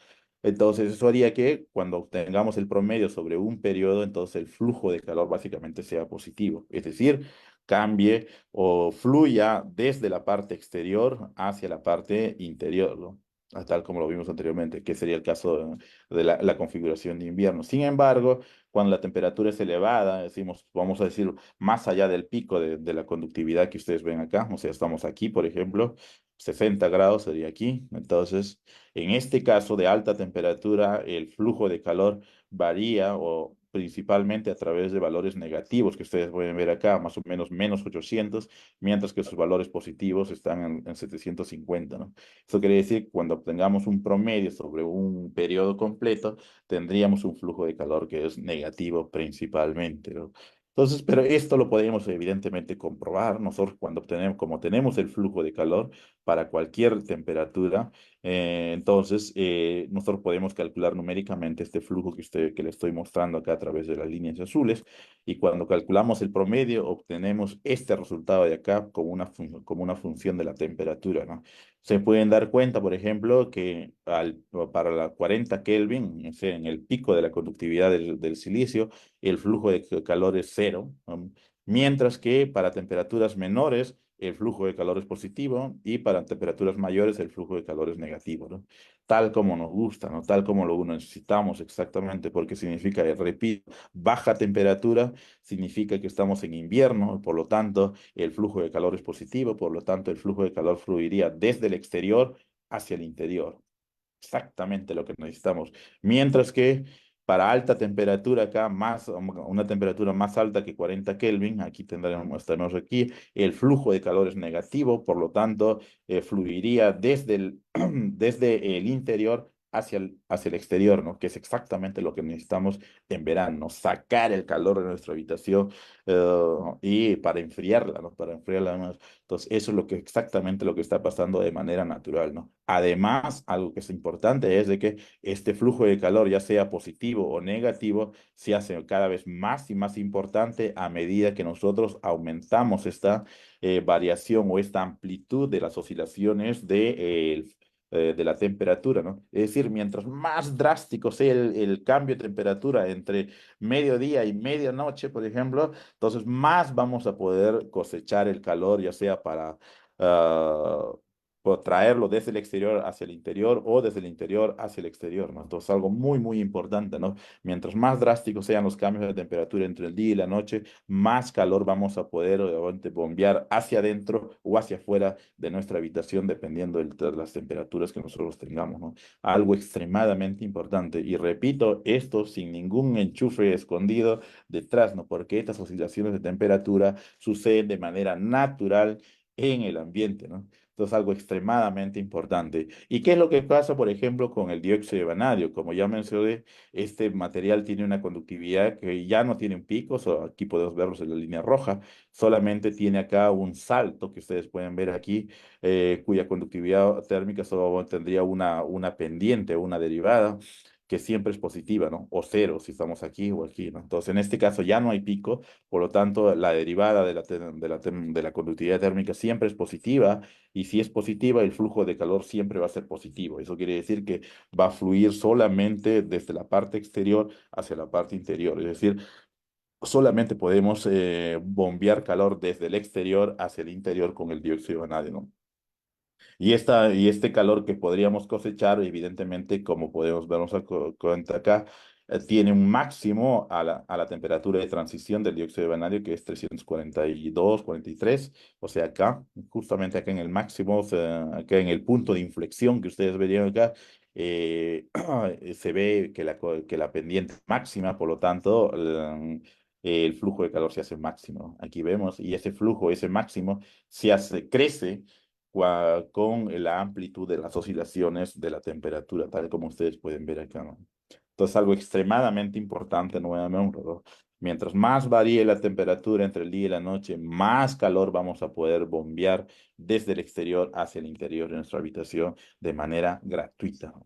Entonces, eso haría que cuando obtengamos el promedio sobre un periodo, entonces el flujo de calor básicamente sea positivo, es decir, cambie o fluya desde la parte exterior hacia la parte interior, ¿no? tal como lo vimos anteriormente, que sería el caso de la configuración de invierno. Sin embargo, cuando la temperatura es elevada, decimos, vamos a decir, más allá del pico de la conductividad que ustedes ven acá, o sea, estamos aquí, por ejemplo, 60 grados sería aquí. Entonces, en este caso de alta temperatura, el flujo de calor varía o principalmente a través de valores negativos que ustedes pueden ver acá, más o menos menos 800, mientras que sus valores positivos están en 750, ¿no? Eso quiere decir que cuando obtengamos un promedio sobre un periodo completo, tendríamos un flujo de calor que es negativo principalmente, ¿no? Entonces, pero esto lo podemos evidentemente comprobar. Nosotros cuando obtenemos, como tenemos el flujo de calor para cualquier temperatura, entonces nosotros podemos calcular numéricamente este flujo que le estoy mostrando acá a través de las líneas azules. Y cuando calculamos el promedio, obtenemos este resultado de acá como una función de la temperatura, ¿no? Se pueden dar cuenta, por ejemplo, que para la 40 Kelvin, o sea, en el pico de la conductividad del silicio, el flujo de calor es cero, mientras que para temperaturas menores, el flujo de calor es positivo y para temperaturas mayores, el flujo de calor es negativo, ¿no? Tal como nos gusta, ¿no? Tal como lo necesitamos exactamente, porque significa, repito, baja temperatura, significa que estamos en invierno, por lo tanto, el flujo de calor es positivo, por lo tanto, el flujo de calor fluiría desde el exterior hacia el interior. Exactamente lo que necesitamos. Mientras que para alta temperatura acá, una temperatura más alta que 40 Kelvin, aquí tenemos aquí, el flujo de calor es negativo, por lo tanto, fluiría desde el interior hacia el exterior, ¿no? Que es exactamente lo que necesitamos en verano, ¿no? Sacar el calor de nuestra habitación y para enfriarla, ¿no? Para enfriarla más. Entonces, eso es exactamente lo que está pasando de manera natural, ¿no? Además, algo que es importante es de que este flujo de calor, ya sea positivo o negativo, se hace cada vez más y más importante a medida que nosotros aumentamos esta variación o esta amplitud de las oscilaciones de la temperatura, ¿no? Es decir, mientras más drástico sea el cambio de temperatura entre mediodía y medianoche, por ejemplo, entonces más vamos a poder cosechar el calor, ya sea para ah, traerlo desde el exterior hacia el interior o desde el interior hacia el exterior, ¿no? Entonces, algo muy, muy importante, ¿no? Mientras más drásticos sean los cambios de temperatura entre el día y la noche, más calor vamos a poder, obviamente, bombear hacia adentro o hacia afuera de nuestra habitación, dependiendo de las temperaturas que nosotros tengamos, ¿no? Algo extremadamente importante. Y repito, esto sin ningún enchufe escondido detrás, ¿no? Porque estas oscilaciones de temperatura suceden de manera natural en el ambiente, ¿no? Entonces, algo extremadamente importante. ¿Y qué es lo que pasa, por ejemplo, con el dióxido de vanadio? Como ya mencioné, este material tiene una conductividad que ya no tiene un pico, aquí podemos verlos en la línea roja, solamente tiene acá un salto que ustedes pueden ver aquí, cuya conductividad térmica solo tendría una pendiente o una derivada que siempre es positiva, ¿no? O cero si estamos aquí o aquí, ¿no? Entonces, en este caso ya no hay pico, por lo tanto, la derivada de la conductividad térmica siempre es positiva, y si es positiva, el flujo de calor siempre va a ser positivo. Eso quiere decir que va a fluir solamente desde la parte exterior hacia la parte interior. Es decir, solamente podemos bombear calor desde el exterior hacia el interior con el dióxido de vanadio, ¿no? Y este calor que podríamos cosechar, evidentemente, como podemos vernos cuenta acá, tiene un máximo a la temperatura de transición del dióxido de vanadio, que es 342, 43. O sea, acá, justamente acá en el máximo, o sea, acá en el punto de inflexión que ustedes verían acá, eh, se ve que la pendiente es máxima, por lo tanto, el flujo de calor se hace máximo. Aquí vemos, y ese flujo, ese máximo, crece con la amplitud de las oscilaciones de la temperatura, tal como ustedes pueden ver acá, ¿no? Entonces, algo extremadamente importante nuevamente, ¿no? Mientras más varíe la temperatura entre el día y la noche, más calor vamos a poder bombear desde el exterior hacia el interior de nuestra habitación de manera gratuita, ¿no?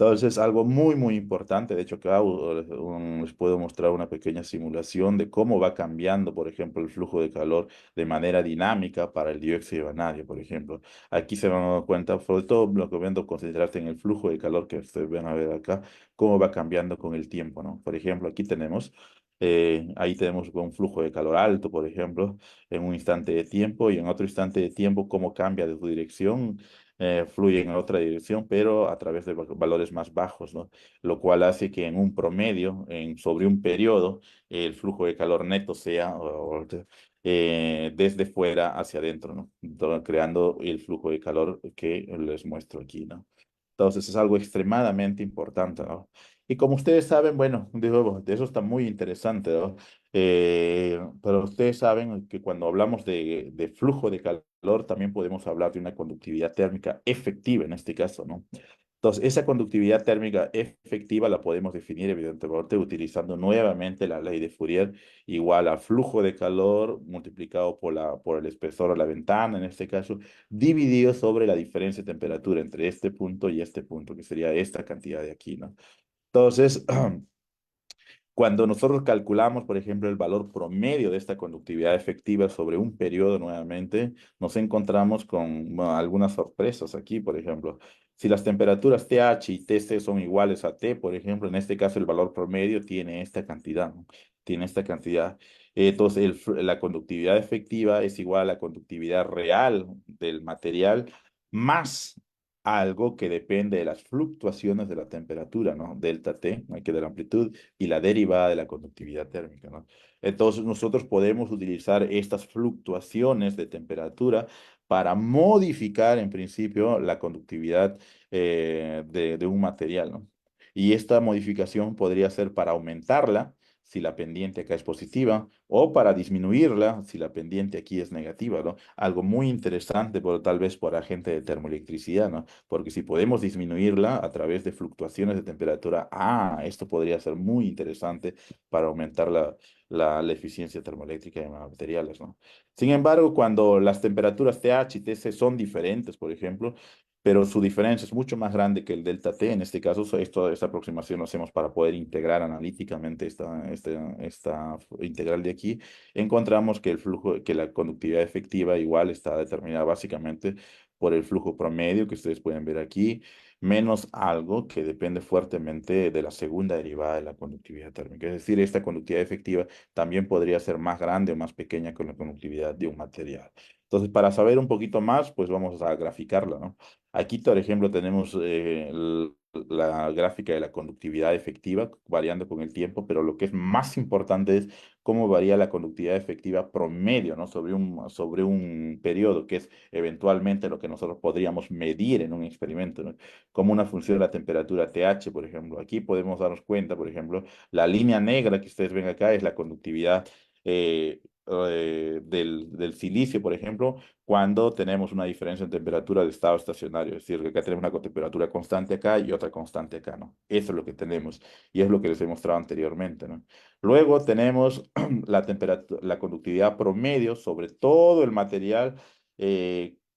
Entonces, algo muy, muy importante, de hecho, acá les puedo mostrar una pequeña simulación de cómo va cambiando, por ejemplo, el flujo de calor de manera dinámica para el dióxido de vanadio, por ejemplo. Aquí se van a dar cuenta, sobre todo lo que viendo concentrarse en el flujo de calor que ustedes van a ver acá, cómo va cambiando con el tiempo, ¿no? Por ejemplo, ahí tenemos un flujo de calor alto, por ejemplo, en un instante de tiempo, y en otro instante de tiempo, cómo cambia de su dirección fluyen en otra dirección, pero a través de valores más bajos, ¿no? Lo cual hace que en un promedio, sobre un periodo, el flujo de calor neto sea desde fuera hacia adentro, ¿no? Creando el flujo de calor que les muestro aquí, ¿no? Entonces es algo extremadamente importante, ¿no? Y como ustedes saben, bueno, de nuevo, de eso está muy interesante, ¿no? Pero ustedes saben que cuando hablamos de flujo de calor, también podemos hablar de una conductividad térmica efectiva en este caso, ¿no? Entonces, esa conductividad térmica efectiva la podemos definir, evidentemente, utilizando nuevamente la ley de Fourier, igual a flujo de calor multiplicado por el espesor de la ventana, en este caso, dividido sobre la diferencia de temperatura entre este punto, que sería esta cantidad de aquí, ¿no? Entonces, cuando nosotros calculamos, por ejemplo, el valor promedio de esta conductividad efectiva sobre un periodo nuevamente, nos encontramos con bueno, algunas sorpresas aquí, por ejemplo. Si las temperaturas TH y TC son iguales a T, por ejemplo, en este caso el valor promedio tiene esta cantidad, ¿no? Tiene esta cantidad. Entonces, la conductividad efectiva es igual a la conductividad real del material más algo que depende de las fluctuaciones de la temperatura, ¿no? Delta T, ¿no? Que de la amplitud y la derivada de la conductividad térmica, ¿no? Entonces, nosotros podemos utilizar estas fluctuaciones de temperatura para modificar, en principio, la conductividad de un material, ¿no? Y esta modificación podría ser para aumentarla, si la pendiente acá es positiva, o para disminuirla, si la pendiente aquí es negativa, ¿no? Algo muy interesante, pero tal vez por agente de termoelectricidad, ¿no? Porque si podemos disminuirla a través de fluctuaciones de temperatura, esto podría ser muy interesante para aumentar la eficiencia termoeléctrica de materiales, ¿no? Sin embargo, cuando las temperaturas TH y TC son diferentes, por ejemplo, pero su diferencia es mucho más grande que el delta T, en este caso, esta aproximación lo hacemos para poder integrar analíticamente esta integral de aquí, encontramos que el flujo, que la conductividad efectiva igual está determinada básicamente por el flujo promedio que ustedes pueden ver aquí, menos algo que depende fuertemente de la segunda derivada de la conductividad térmica. Es decir, esta conductividad efectiva también podría ser más grande o más pequeña que la conductividad de un material. Entonces, para saber un poquito más, pues vamos a graficarla, ¿no? Aquí, por ejemplo, tenemos la gráfica de la conductividad efectiva variando con el tiempo, pero lo que es más importante es cómo varía la conductividad efectiva promedio, ¿no? Sobre un periodo, que es eventualmente lo que nosotros podríamos medir en un experimento, ¿no? Como una función de la temperatura TH, por ejemplo. Aquí podemos darnos cuenta, por ejemplo, la línea negra que ustedes ven acá es la conductividad del silicio, por ejemplo, cuando tenemos una diferencia en temperatura de estado estacionario. Es decir, que acá tenemos una temperatura constante acá y otra constante acá, ¿no? Eso es lo que tenemos y es lo que les he mostrado anteriormente, ¿no? Luego tenemos la temperatura, la conductividad promedio sobre todo el material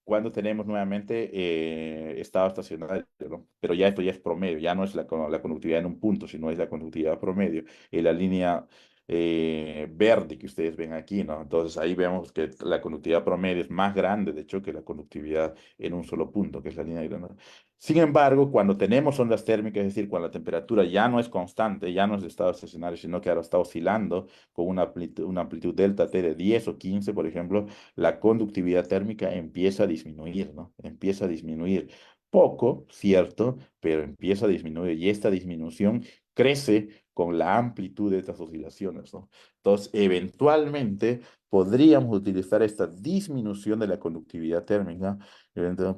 cuando tenemos nuevamente estado estacionario, ¿no? Pero ya esto ya es promedio, ya no es la conductividad en un punto, sino es la conductividad promedio. Y la línea verde que ustedes ven aquí, ¿no? Entonces ahí vemos que la conductividad promedio es más grande, de hecho, que la conductividad en un solo punto, que es la línea negra, ¿no? Sin embargo, cuando tenemos ondas térmicas, es decir, cuando la temperatura ya no es constante, ya no es de estado estacionario, sino que ahora está oscilando con una amplitud delta T de 10 o 15, por ejemplo, la conductividad térmica empieza a disminuir, ¿no? Empieza a disminuir. Poco, cierto, pero empieza a disminuir y esta disminución crece con la amplitud de estas oscilaciones, ¿no? Entonces, eventualmente podríamos utilizar esta disminución de la conductividad térmica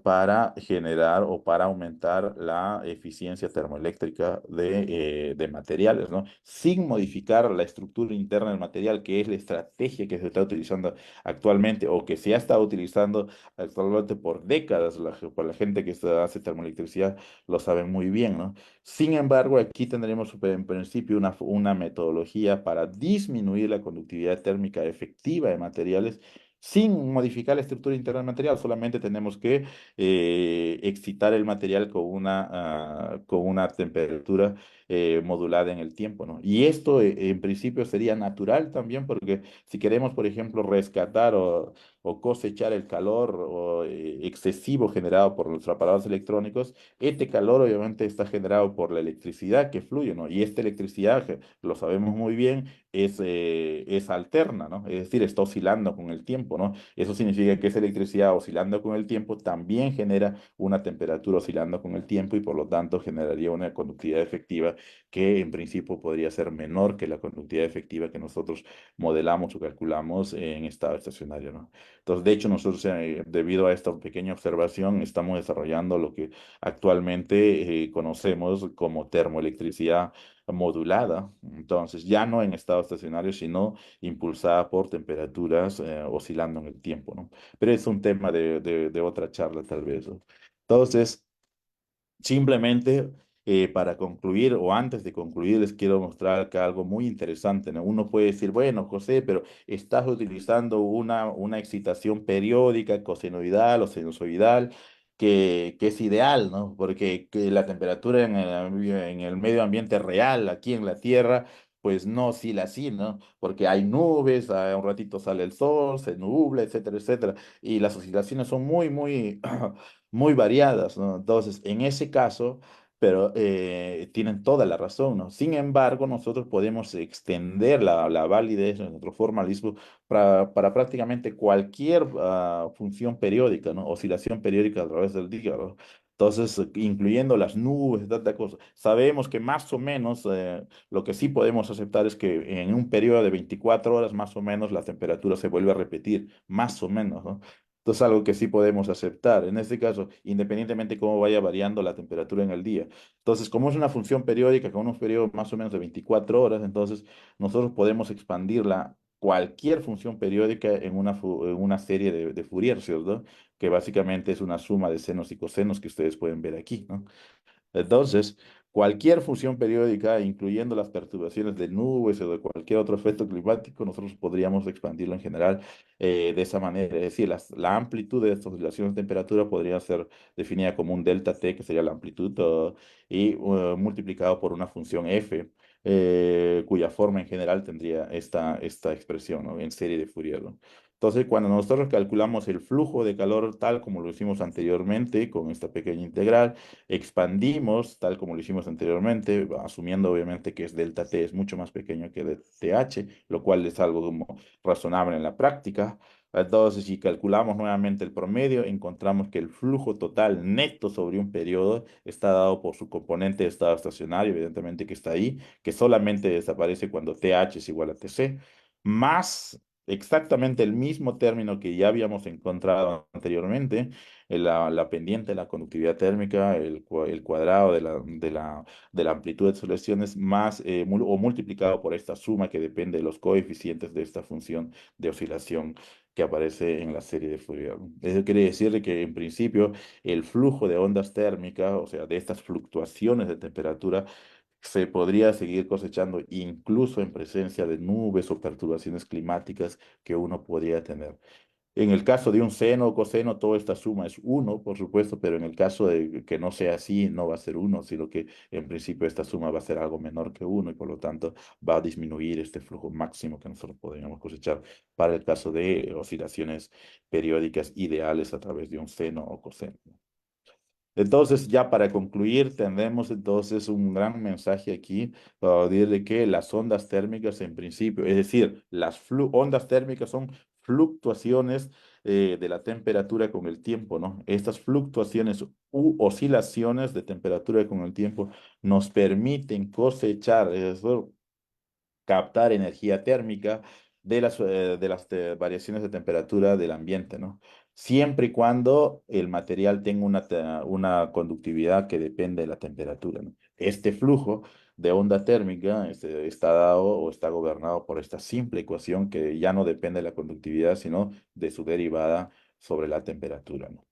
para generar o para aumentar la eficiencia termoeléctrica de materiales, ¿no? Sin modificar la estructura interna del material, que es la estrategia que se está utilizando actualmente o que se ha estado utilizando actualmente por décadas. Por la gente que hace termoelectricidad lo sabe muy bien, ¿no? Sin embargo, aquí tendremos en principio una metodología para disminuir la conductividad térmica efectiva de materiales sin modificar la estructura interna del material. Solamente tenemos que excitar el material con una temperatura modulada en el tiempo, ¿no? Y esto en principio sería natural también porque si queremos, por ejemplo, rescatar o cosechar el calor excesivo generado por nuestros aparatos electrónicos, este calor obviamente está generado por la electricidad que fluye, ¿no? Y esta electricidad, que lo sabemos muy bien, es alterna, ¿no? Es decir, está oscilando con el tiempo. tiempo, ¿no? Eso significa que esa electricidad oscilando con el tiempo también genera una temperatura oscilando con el tiempo y por lo tanto generaría una conductividad efectiva que en principio podría ser menor que la conductividad efectiva que nosotros modelamos o calculamos en estado estacionario, ¿no? Entonces, de hecho, nosotros, debido a esta pequeña observación, estamos desarrollando lo que actualmente conocemos como termoelectricidad modulada. Entonces, ya no en estado estacionario, sino impulsada por temperaturas oscilando en el tiempo, ¿no? Pero es un tema de otra charla, tal vez, ¿no? Entonces, simplemente para concluir o antes de concluir les quiero mostrar acá algo muy interesante, ¿no? Uno puede decir, bueno, José, pero estás utilizando una excitación periódica, cosenoidal o sinusoidal, que es ideal, ¿no? Porque que la temperatura en el medio ambiente real, aquí en la Tierra, pues no oscila así, ¿no? Porque hay nubes, a un ratito sale el sol, se nubla, etcétera, etcétera. Y las oscilaciones son muy muy variadas, ¿no? Entonces, en ese caso, pero tienen toda la razón, ¿no? Sin embargo, nosotros podemos extender la validez de nuestro formalismo para prácticamente cualquier función periódica, ¿no? Oscilación periódica a través del día, ¿no? Entonces, incluyendo las nubes, tanta cosa. Sabemos que más o menos lo que sí podemos aceptar es que en un periodo de 24 horas más o menos la temperatura se vuelve a repetir, más o menos, ¿no? Entonces, algo que sí podemos aceptar. En este caso, independientemente cómo vaya variando la temperatura en el día. Entonces, como es una función periódica con unos periodos más o menos de 24 horas, entonces nosotros podemos expandirla cualquier función periódica en una serie de Fourier, ¿cierto? Que básicamente es una suma de senos y cosenos que ustedes pueden ver aquí, ¿no? Entonces, cualquier función periódica, incluyendo las perturbaciones de nubes o de cualquier otro efecto climático, nosotros podríamos expandirlo en general de esa manera. Es decir, la amplitud de estas oscilaciones de temperatura podría ser definida como un delta T, que sería la amplitud, y multiplicado por una función f, cuya forma en general tendría esta expresión, ¿no? En serie de Fourier, ¿no? Entonces, cuando nosotros calculamos el flujo de calor tal como lo hicimos anteriormente con esta pequeña integral, expandimos, tal como lo hicimos anteriormente, asumiendo obviamente que es delta T es mucho más pequeño que TH, lo cual es algo como razonable en la práctica. Entonces, si calculamos nuevamente el promedio, encontramos que el flujo total neto sobre un periodo está dado por su componente de estado estacionario, evidentemente que está ahí, que solamente desaparece cuando TH es igual a TC, más exactamente el mismo término que ya habíamos encontrado anteriormente, la pendiente, la conductividad térmica, el cuadrado de la amplitud de oscilaciones más o multiplicado por esta suma que depende de los coeficientes de esta función de oscilación que aparece en la serie de Fourier. Eso quiere decir de que en principio el flujo de ondas térmicas, o sea, de estas fluctuaciones de temperatura, se podría seguir cosechando incluso en presencia de nubes o perturbaciones climáticas que uno podría tener. En el caso de un seno o coseno, toda esta suma es uno, por supuesto, pero en el caso de que no sea así, no va a ser uno, sino que en principio esta suma va a ser algo menor que uno y por lo tanto va a disminuir este flujo máximo que nosotros podríamos cosechar para el caso de oscilaciones periódicas ideales a través de un seno o coseno. Entonces, ya para concluir, tendremos entonces un gran mensaje aquí para decir de que las ondas térmicas en principio, es decir, las ondas térmicas son fluctuaciones de la temperatura con el tiempo, ¿no? Estas fluctuaciones u oscilaciones de temperatura con el tiempo nos permiten cosechar, es decir, captar energía térmica de las variaciones de temperatura del ambiente, ¿no? Siempre y cuando el material tenga una conductividad que depende de la temperatura, ¿no? Este flujo de onda térmica está dado o está gobernado por esta simple ecuación que ya no depende de la conductividad, sino de su derivada sobre la temperatura, ¿no?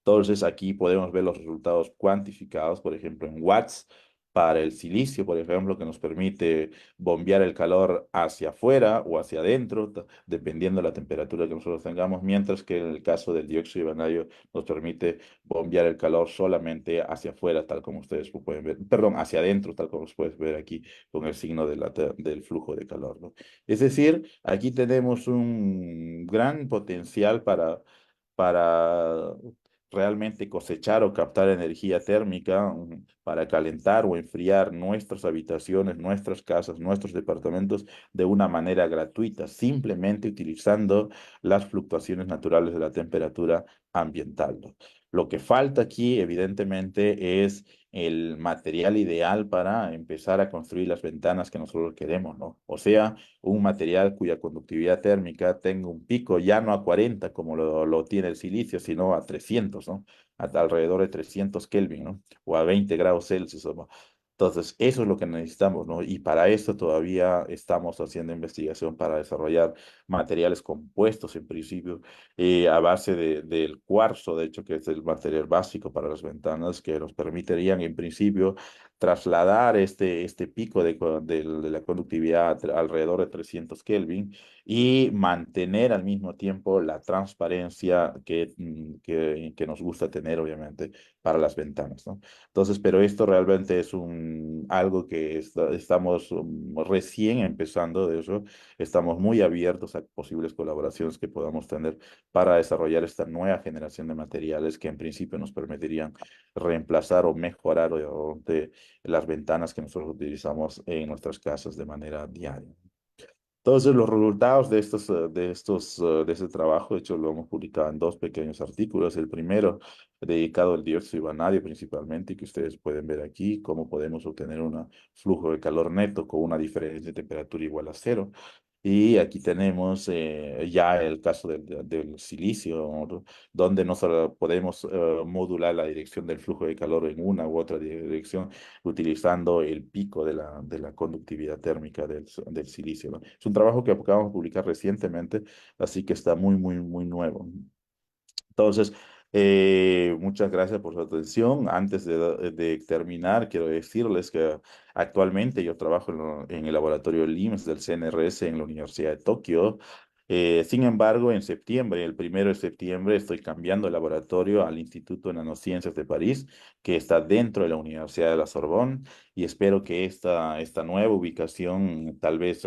Entonces aquí podemos ver los resultados cuantificados, por ejemplo, en watts para el silicio, por ejemplo, que nos permite bombear el calor hacia afuera o hacia adentro, dependiendo de la temperatura que nosotros tengamos, mientras que en el caso del dióxido de vanadio nos permite bombear el calor solamente hacia afuera, tal como ustedes lo pueden ver, perdón, hacia adentro, tal como se puede ver aquí con el signo del flujo de calor, ¿no? Es decir, aquí tenemos un gran potencial para realmente cosechar o captar energía térmica para calentar o enfriar nuestras habitaciones, nuestras casas, nuestros departamentos de una manera gratuita, simplemente utilizando las fluctuaciones naturales de la temperatura ambiental, ¿no? Lo que falta aquí, evidentemente, es el material ideal para empezar a construir las ventanas que nosotros queremos, ¿no? O sea, un material cuya conductividad térmica tenga un pico ya no a 40 como lo tiene el silicio, sino a 300, ¿no? Hasta alrededor de 300 Kelvin, ¿no? O a 20 grados Celsius, ¿no? Entonces, eso es lo que necesitamos, ¿no? Y para eso todavía estamos haciendo investigación para desarrollar materiales compuestos, en principio, a base del cuarzo, de hecho, que es el material básico para las ventanas, que nos permitirían, en principio, trasladar este pico de la conductividad alrededor de 300 Kelvin y mantener al mismo tiempo la transparencia que nos gusta tener, obviamente, para las ventanas, ¿no? Entonces, pero esto realmente es algo que estamos recién empezando de eso. Estamos muy abiertos a posibles colaboraciones que podamos tener para desarrollar esta nueva generación de materiales que en principio nos permitirían reemplazar o mejorar de las ventanas que nosotros utilizamos en nuestras casas de manera diaria. Entonces, los resultados de este trabajo, de hecho, lo hemos publicado en dos pequeños artículos. El primero, dedicado al dióxido de vanadio principalmente, y que ustedes pueden ver aquí, cómo podemos obtener un flujo de calor neto con una diferencia de temperatura igual a cero. Y aquí tenemos ya el caso del silicio, ¿no? Donde no solo podemos modular la dirección del flujo de calor en una u otra dirección, utilizando el pico de la conductividad térmica del silicio, ¿no? Es un trabajo que acabamos de publicar recientemente, así que está muy, muy, muy nuevo. Entonces, muchas gracias por su atención. Antes de terminar, quiero decirles que actualmente yo trabajo en el laboratorio LIMS del CNRS en la Universidad de Tokio. Sin embargo, en septiembre, el 1 de septiembre, estoy cambiando el laboratorio al Instituto de Nanociencias de París, que está dentro de la Universidad de la Sorbonne, y espero que esta nueva ubicación, tal vez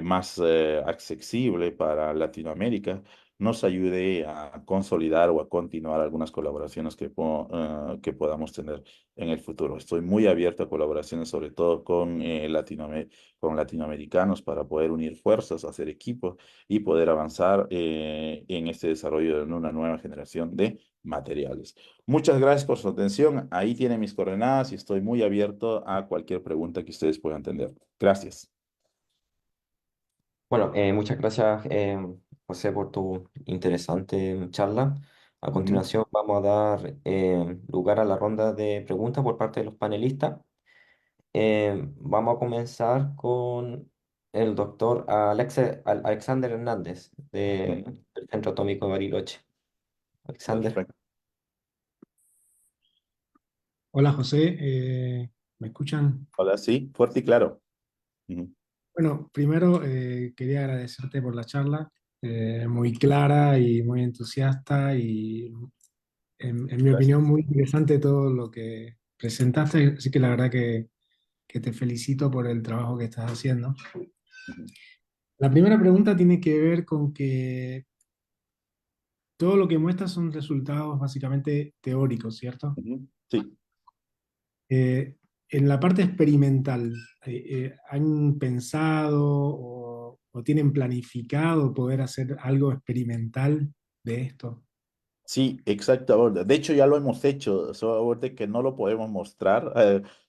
más accesible para Latinoamérica, nos ayude a consolidar o a continuar algunas colaboraciones que podamos tener en el futuro. Estoy muy abierto a colaboraciones, sobre todo con latinoamericanos, para poder unir fuerzas, hacer equipo y poder avanzar en este desarrollo de una nueva generación de materiales. Muchas gracias por su atención. Ahí tienen mis coordenadas y estoy muy abierto a cualquier pregunta que ustedes puedan tener. Gracias. Bueno, muchas gracias, José, por tu interesante charla. A Ujú, continuación vamos a dar lugar a la ronda de preguntas por parte de los panelistas. Vamos a comenzar con el doctor Alexander Hernández ujú. del Centro Atómico de Bariloche. Alexander. Perfecto. Hola José, ¿me escuchan? Hola, sí, fuerte y claro. Ujú. Bueno, primero quería agradecerte por la charla, muy clara y muy entusiasta y en mi opinión Gracias. muy interesante todo lo que presentaste, así que la verdad que te felicito por el trabajo que estás haciendo. Ujú, La primera pregunta tiene que ver con que todo lo que muestras son resultados básicamente teóricos, ¿cierto? ujú. Sí. Eh, en la parte experimental, ¿han pensado o tienen planificado poder hacer algo experimental de esto? Sí, exacto. Ahora, de hecho, ya lo hemos hecho, solo de que no lo podemos mostrar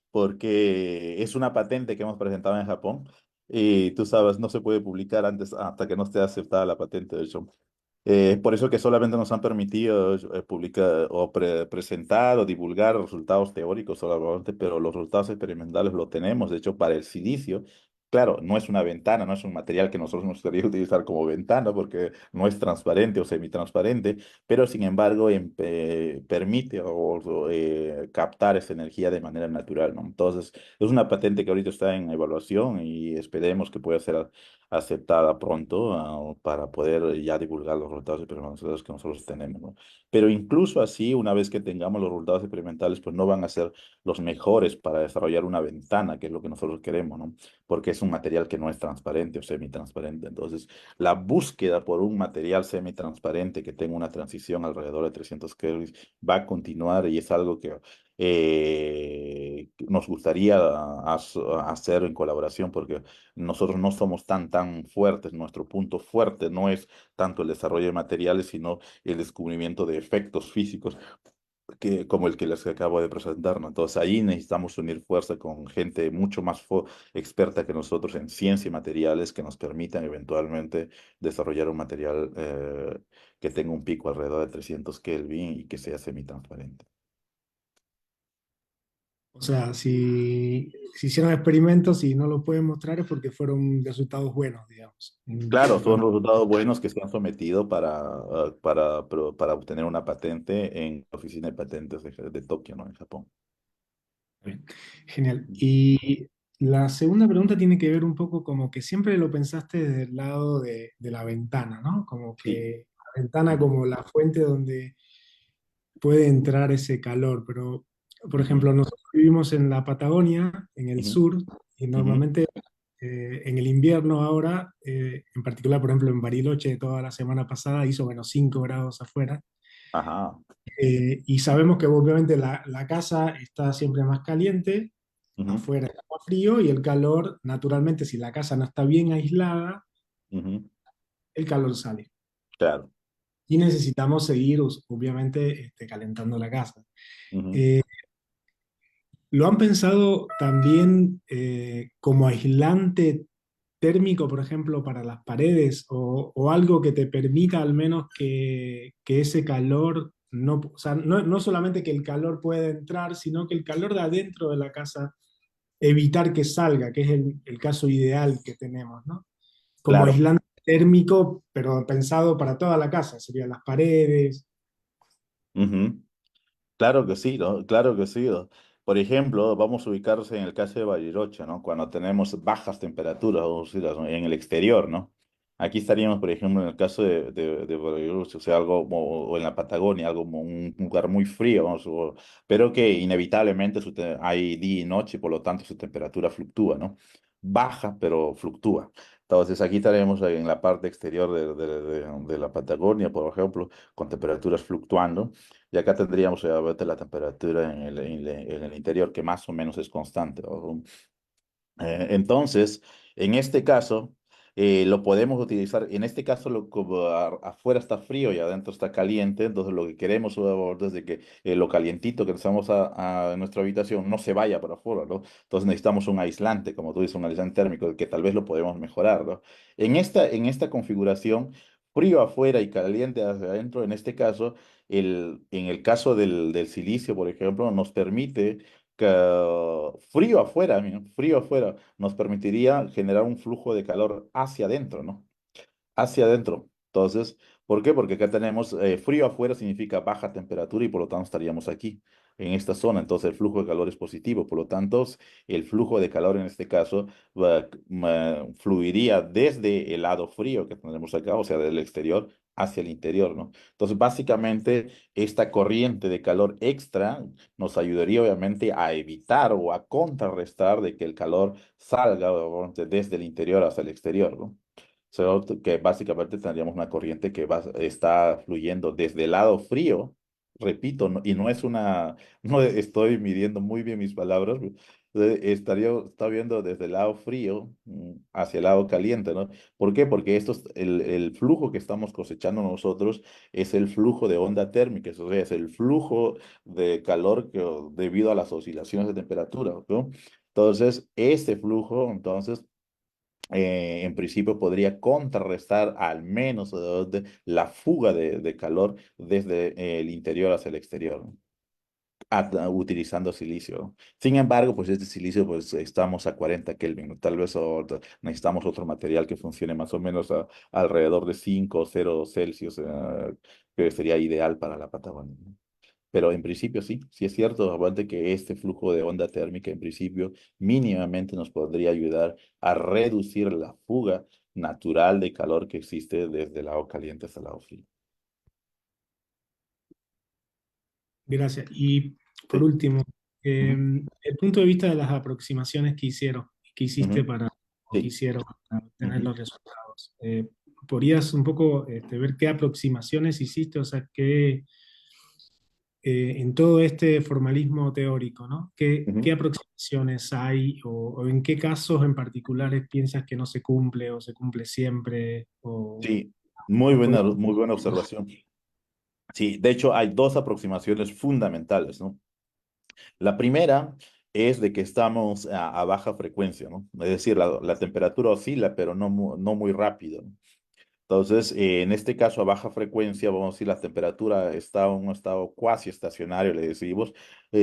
porque es una patente que hemos presentado en Japón y tú sabes, no se puede publicar antes hasta que no esté aceptada la patente, de hecho. Por eso que solamente nos han permitido publicar o presentar o divulgar resultados teóricos solamente, pero los resultados experimentales lo tenemos. De hecho, para el silicio, claro, no es una ventana, no es un material que nosotros nos gustaría utilizar como ventana porque no es transparente o semitransparente, pero sin embargo permite captar esa energía de manera natural, ¿no? Entonces, es una patente que ahorita está en evaluación y esperemos que pueda ser aceptada pronto para poder ya divulgar los resultados experimentales que nosotros tenemos, ¿no? Pero incluso así, una vez que tengamos los resultados experimentales, pues no van a ser los mejores para desarrollar una ventana, que es lo que nosotros queremos, ¿no? Porque es un material que no es transparente o semitransparente. Entonces, la búsqueda por un material semitransparente que tenga una transición alrededor de 300 Kelvin va a continuar y es algo que nos gustaría hacer en colaboración porque nosotros no somos tan fuertes. Nuestro punto fuerte no es tanto el desarrollo de materiales, sino el descubrimiento de efectos físicos como el que les acabo de presentar, ¿no? Entonces ahí necesitamos unir fuerza con gente mucho más experta que nosotros en ciencia y materiales que nos permitan eventualmente desarrollar un material que tenga un pico alrededor de 300 Kelvin y que sea semitransparente. O sea, si hicieron experimentos y no lo pueden mostrar es porque fueron resultados buenos, digamos. Claro, son resultados buenos que se han sometido para obtener una patente en la Oficina de Patentes de Tokio, ¿no? En Japón. Bien, genial. Y la segunda pregunta tiene que ver un poco como que siempre lo pensaste desde el lado de la ventana, ¿no? Como Sí. que la ventana como la fuente donde puede entrar ese calor, pero por Ujú, ejemplo, nosotros vivimos en la Patagonia, en el ujú, sur, y ujú. normalmente en el invierno ahora, en particular, por ejemplo, en Bariloche toda la semana pasada hizo -5 grados afuera. Ajá. Y sabemos que obviamente la casa está siempre más caliente, Ujú, afuera está más frío y el calor, naturalmente, si la casa no está bien aislada, ujú. el calor sale. Claro. Y necesitamos seguir, obviamente, calentando la casa. Ujú. Eh, ¿Lo han pensado también como aislante térmico, por ejemplo, para las paredes o algo que te permita al menos que ese calor, no, o sea, no solamente que el calor pueda entrar, sino que el calor de adentro de la casa, evitar que salga, que es el caso ideal que tenemos, ¿no? Como Claro. aislante térmico, pero pensado para toda la casa, serían las paredes. Ujú. Claro que sí, ¿no? Claro que sí, ¿no? Por ejemplo, vamos a ubicarse en el caso de Bariloche, ¿no? Cuando tenemos bajas temperaturas, vamos a decir, ¿no? En el exterior, ¿no? Aquí estaríamos, por ejemplo, en el caso de Bariloche, o sea, algo o en la Patagonia, algo como un lugar muy frío, vamos, pero que inevitablemente hay día y noche, por lo tanto su temperatura fluctúa, ¿no? Baja, pero fluctúa. Entonces, aquí estaremos en la parte exterior de la Patagonia, por ejemplo, con temperaturas fluctuando. Y acá tendríamos obviamente la temperatura en el interior que más o menos es constante, ¿no? Entonces, en este caso, lo podemos utilizar. En este caso, como afuera está frío y adentro está caliente, entonces lo que queremos es de que lo calientito que estamos en nuestra habitación no se vaya para afuera, ¿no? Entonces necesitamos un aislante, como tú dices, un aislante térmico, que tal vez lo podemos mejorar, ¿no? En esta configuración, frío afuera y caliente hacia adentro, en este caso, en el caso del silicio, por ejemplo, nos permite que frío afuera, mira, frío afuera, nos permitiría generar un flujo de calor hacia adentro, ¿no? Hacia adentro. Entonces, ¿por qué? Porque acá tenemos frío afuera significa baja temperatura y por lo tanto estaríamos aquí, en esta zona. Entonces, el flujo de calor es positivo. Por lo tanto, el flujo de calor en este caso fluiría desde el lado frío que tenemos acá, o sea, del exterior hacia el interior, ¿no? Entonces, básicamente, esta corriente de calor extra nos ayudaría obviamente a evitar o a contrarrestar de que el calor salga obviamente, desde el interior hacia el exterior, ¿no? Solo que básicamente tendríamos una corriente que está fluyendo desde el lado frío, repito, y no es no estoy midiendo muy bien mis palabras, está viendo desde el lado frío hacia el lado caliente, ¿no? ¿Por qué? Porque el flujo que estamos cosechando nosotros es el flujo de onda térmica, eso es el flujo de calor debido a las oscilaciones de temperatura, ¿no? Entonces, este flujo, entonces, en principio podría contrarrestar al menos la fuga de calor desde el interior hacia el exterior, ¿no? Utilizando silicio, ¿no? Sin embargo, pues este silicio, pues estamos a 40 Kelvin, ¿no? Tal vez necesitamos otro material que funcione más o menos alrededor de 5 o 0 Celsius, que sería ideal para la Patagonia, ¿no? Pero en principio sí, sí es cierto, aparte que este flujo de onda térmica en principio mínimamente nos podría ayudar a reducir la fuga, natural de calor que existe desde el lado caliente hasta el lado frío. Gracias. Y por Sí. último, Ujú, el punto de vista de las aproximaciones que hiciste ujú, para, o que sí. hicieron para obtener Ujú. los resultados. ¿Podrías un poco ver qué aproximaciones hiciste? O sea, qué, en todo este formalismo teórico, ¿no? ¿Qué Ujú. aproximaciones hay o en qué casos en particulares piensas que no se cumple o se cumple siempre? O, Sí, ¿me podrías- muy buena observación. Sí, de hecho hay dos aproximaciones fundamentales, ¿no? La primera es de que estamos a baja frecuencia, ¿no? Es decir, la temperatura oscila, pero no muy rápido, ¿no? Entonces, en este caso, a baja frecuencia, vamos a decir, la temperatura está en un estado cuasi estacionario, le decimos,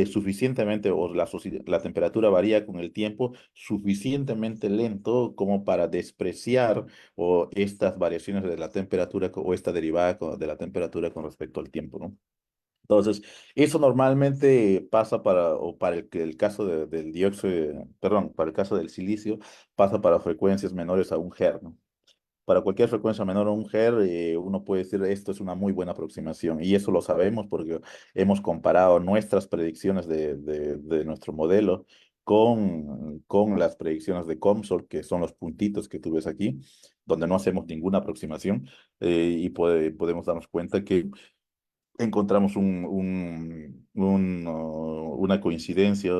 suficientemente, o la temperatura varía con el tiempo, suficientemente lento como para despreciar o estas variaciones de la temperatura o esta derivada de la temperatura con respecto al tiempo, ¿no? Entonces, eso normalmente pasa o para el caso del dióxido, perdón, para el caso del silicio, pasa para frecuencias menores a un Hz, ¿no? Para cualquier frecuencia menor a un Hz, uno puede decir esto es una muy buena aproximación. Y eso lo sabemos porque hemos comparado nuestras predicciones de nuestro modelo con las predicciones de COMSOL, que son los puntitos que tú ves aquí, donde no hacemos ninguna aproximación, y podemos darnos cuenta que encontramos una coincidencia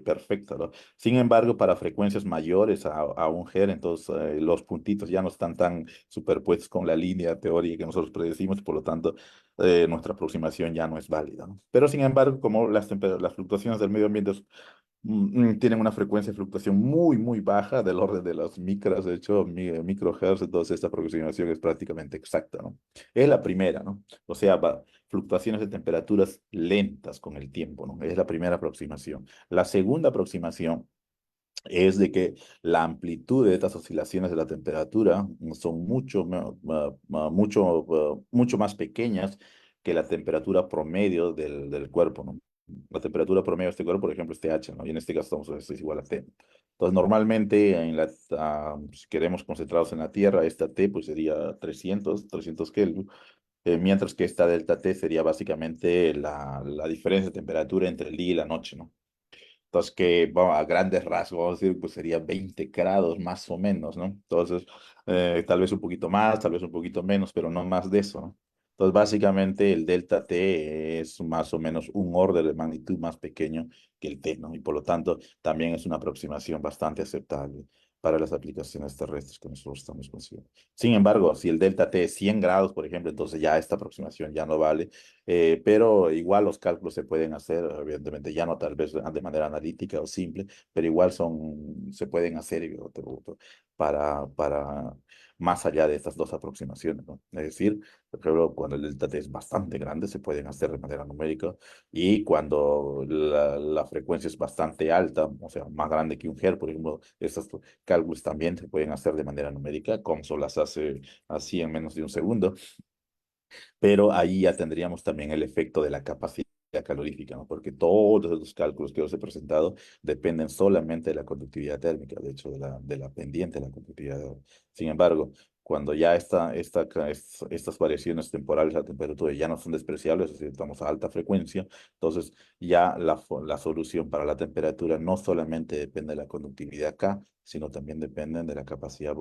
perfecta, ¿no? Sin embargo, para frecuencias mayores a un Hz, entonces los puntitos ya no están tan superpuestos con la línea teórica que nosotros predecimos, por lo tanto, nuestra aproximación ya no es válida, ¿no? Pero sin embargo, como las fluctuaciones del medio ambiente tienen una frecuencia de fluctuación muy baja, del orden de las micras, de hecho, microhertz, entonces esta aproximación es prácticamente exacta, ¿no? Es la primera, ¿no? O sea, fluctuaciones de temperaturas lentas con el tiempo, ¿no? Es la primera aproximación. La segunda aproximación es de que la amplitud de estas oscilaciones de la temperatura son mucho más pequeñas que la temperatura promedio del cuerpo, ¿no? La temperatura promedio de este cuerpo, por ejemplo, es TH, ¿no? Y en este caso es igual a T. Entonces, normalmente, si queremos concentrados en la Tierra, esta T pues sería 300 Kelvin, mientras que esta delta T sería básicamente la diferencia de temperatura entre el día y la noche, ¿no? Entonces, que a grandes rasgos, vamos a decir, pues sería 20 grados más o menos, ¿no? Entonces, tal vez un poquito más, tal vez un poquito menos, pero no más de eso, ¿no? Entonces, básicamente el delta T es más o menos un orden de magnitud más pequeño que el T, ¿no? Y por lo tanto, también es una aproximación bastante aceptable para las aplicaciones terrestres que nosotros estamos consiguiendo. Sin embargo, si el delta T es 100 grados, por ejemplo, entonces ya esta aproximación ya no vale, pero igual los cálculos se pueden hacer, evidentemente ya no tal vez de manera analítica o simple, pero igual se pueden hacer para más allá de estas dos aproximaciones, ¿no? Es decir, por ejemplo, cuando el delta T es bastante grande, se pueden hacer de manera numérica, y cuando la frecuencia es bastante alta, o sea, más grande que un Hz, por ejemplo, estos cálculos también se pueden hacer de manera numérica, como se las hace así en menos de un segundo, pero ahí ya tendríamos también el efecto de la capacidad calorífica, ¿no? Porque todos los cálculos que os he presentado dependen solamente de la conductividad térmica, de hecho, de la pendiente de la conductividad. Sin embargo, cuando ya estas variaciones temporales a temperatura ya no son despreciables, es decir, estamos a alta frecuencia, entonces ya la solución para la temperatura no solamente depende de la conductividad K, sino también dependen de la capacidad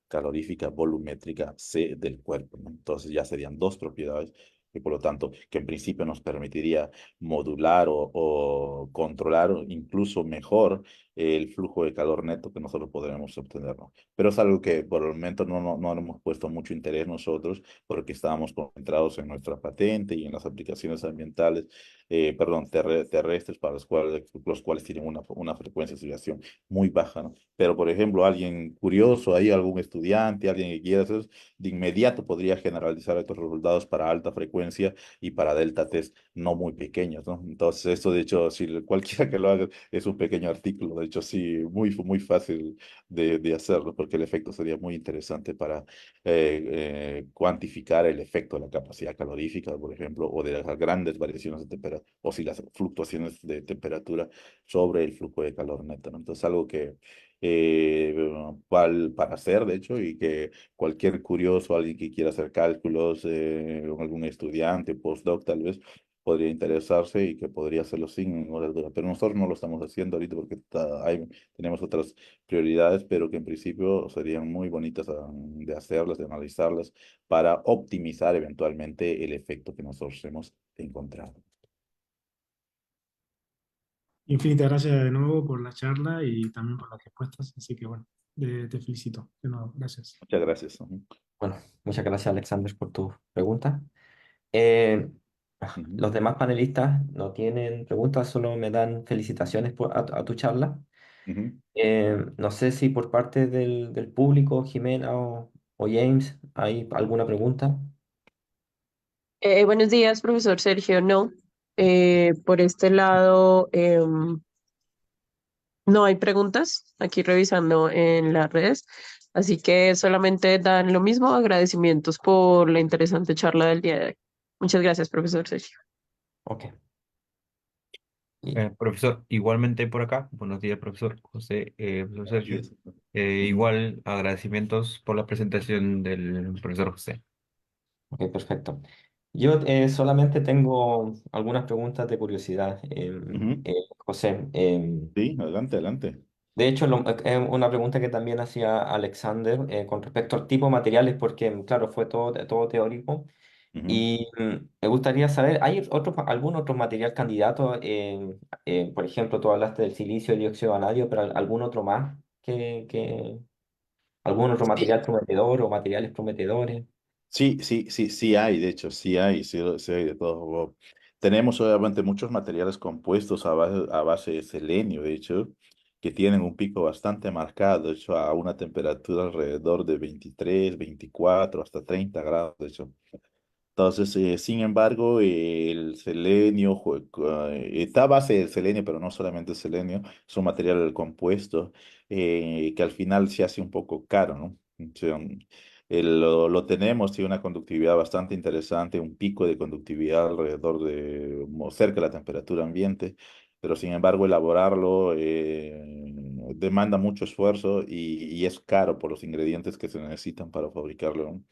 calorífica volumétrica C del cuerpo, ¿no? Entonces ya serían dos propiedades y por lo tanto que en principio nos permitiría modular o controlar incluso mejor el flujo de calor neto que nosotros podremos obtener, ¿no? Pero es algo que por el momento no hemos puesto mucho interés nosotros porque estábamos concentrados en nuestra patente y en las aplicaciones ambientales, perdón, terrestres para los cuales tienen una frecuencia de oscilación muy baja, ¿no? Pero, por ejemplo, alguien curioso, hay algún estudiante, alguien que quiera hacer, de inmediato podría generalizar estos resultados para alta frecuencia y para delta test no muy pequeños, ¿no? Entonces, esto, de hecho, si cualquiera que lo haga, es un pequeño artículo, de hecho, sí, muy fácil de hacerlo, porque el efecto sería muy interesante para cuantificar el efecto de la capacidad calorífica, por ejemplo, o de las grandes variaciones de temperatura, o si las fluctuaciones de temperatura sobre el flujo de calor neto, ¿no? Entonces, algo que para hacer, de hecho, y que cualquier curioso, alguien que quiera hacer cálculos, o algún estudiante, postdoc tal vez, podría interesarse y que podría hacerlo sin horas duras. Pero nosotros no lo estamos haciendo ahorita porque tenemos otras prioridades, pero que en principio serían muy bonitas de hacerlas, de analizarlas, para optimizar eventualmente el efecto que nosotros hemos encontrado. Infinitas gracias de nuevo por la charla y también por las respuestas. Así que bueno, te felicito de nuevo. Gracias. Muchas gracias. Ujú. Bueno, muchas gracias, Alexander, por tu pregunta. Eh, Ujú, los demás panelistas no tienen preguntas, solo me dan felicitaciones a tu charla. ujú. No sé si por parte del público, Jimena o James, hay alguna pregunta. Buenos días, profesor Sergio. No, por este lado no hay preguntas aquí revisando en las redes, así que solamente dan lo mismo, agradecimientos por la interesante charla del día de hoy. Muchas gracias, profesor Sergio. Ok. Y- Profesor, igualmente por acá, buenos días, profesor José, profesor Así Sergio. es. Ujú. Igual agradecimientos por la presentación del profesor José. ok, perfecto. Yo solamente tengo algunas preguntas de curiosidad, Ujú. José. Sí, adelante, adelante. De hecho, es una pregunta que también hacía Alexander con respecto al tipo de materiales, porque, claro, fue todo teórico. Ujú. Y me gustaría saber, ¿hay algún otro material candidato? Por ejemplo, tú hablaste del silicio, el dióxido de vanadio, pero algún otro más algún otro material prometedor o materiales prometedores. Sí, sí, sí, sí hay, de hecho, sí hay de todo. Tenemos obviamente muchos materiales compuestos a base de selenio, de hecho, que tienen un pico bastante marcado, de hecho, a una temperatura alrededor de 23, 24, hasta 30 grados, de hecho. Entonces, sin embargo, el selenio está a base del selenio, pero no solamente el selenio, es un material compuesto que al final se hace un poco caro, ¿no? O sea, lo tenemos, tiene una conductividad bastante interesante, un pico de conductividad alrededor de cerca de la temperatura ambiente, pero sin embargo, elaborarlo demanda mucho esfuerzo y es caro por los ingredientes que se necesitan para fabricarlo, ¿no?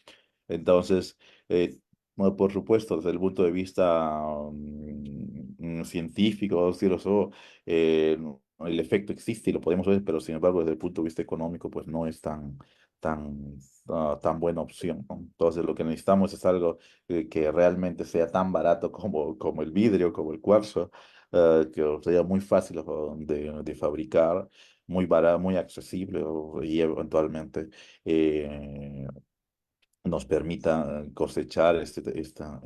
Entonces, eh, bueno, por supuesto, desde el punto de vista científico, filosófico, el efecto existe y lo podemos ver, pero sin embargo, desde el punto de vista económico, pues no es tan buena opción, ¿no? Entonces, lo que necesitamos es algo que realmente sea tan barato como el vidrio, como el cuarzo, que sea muy fácil de fabricar, muy barato, muy accesible y eventualmente nos permita cosechar esta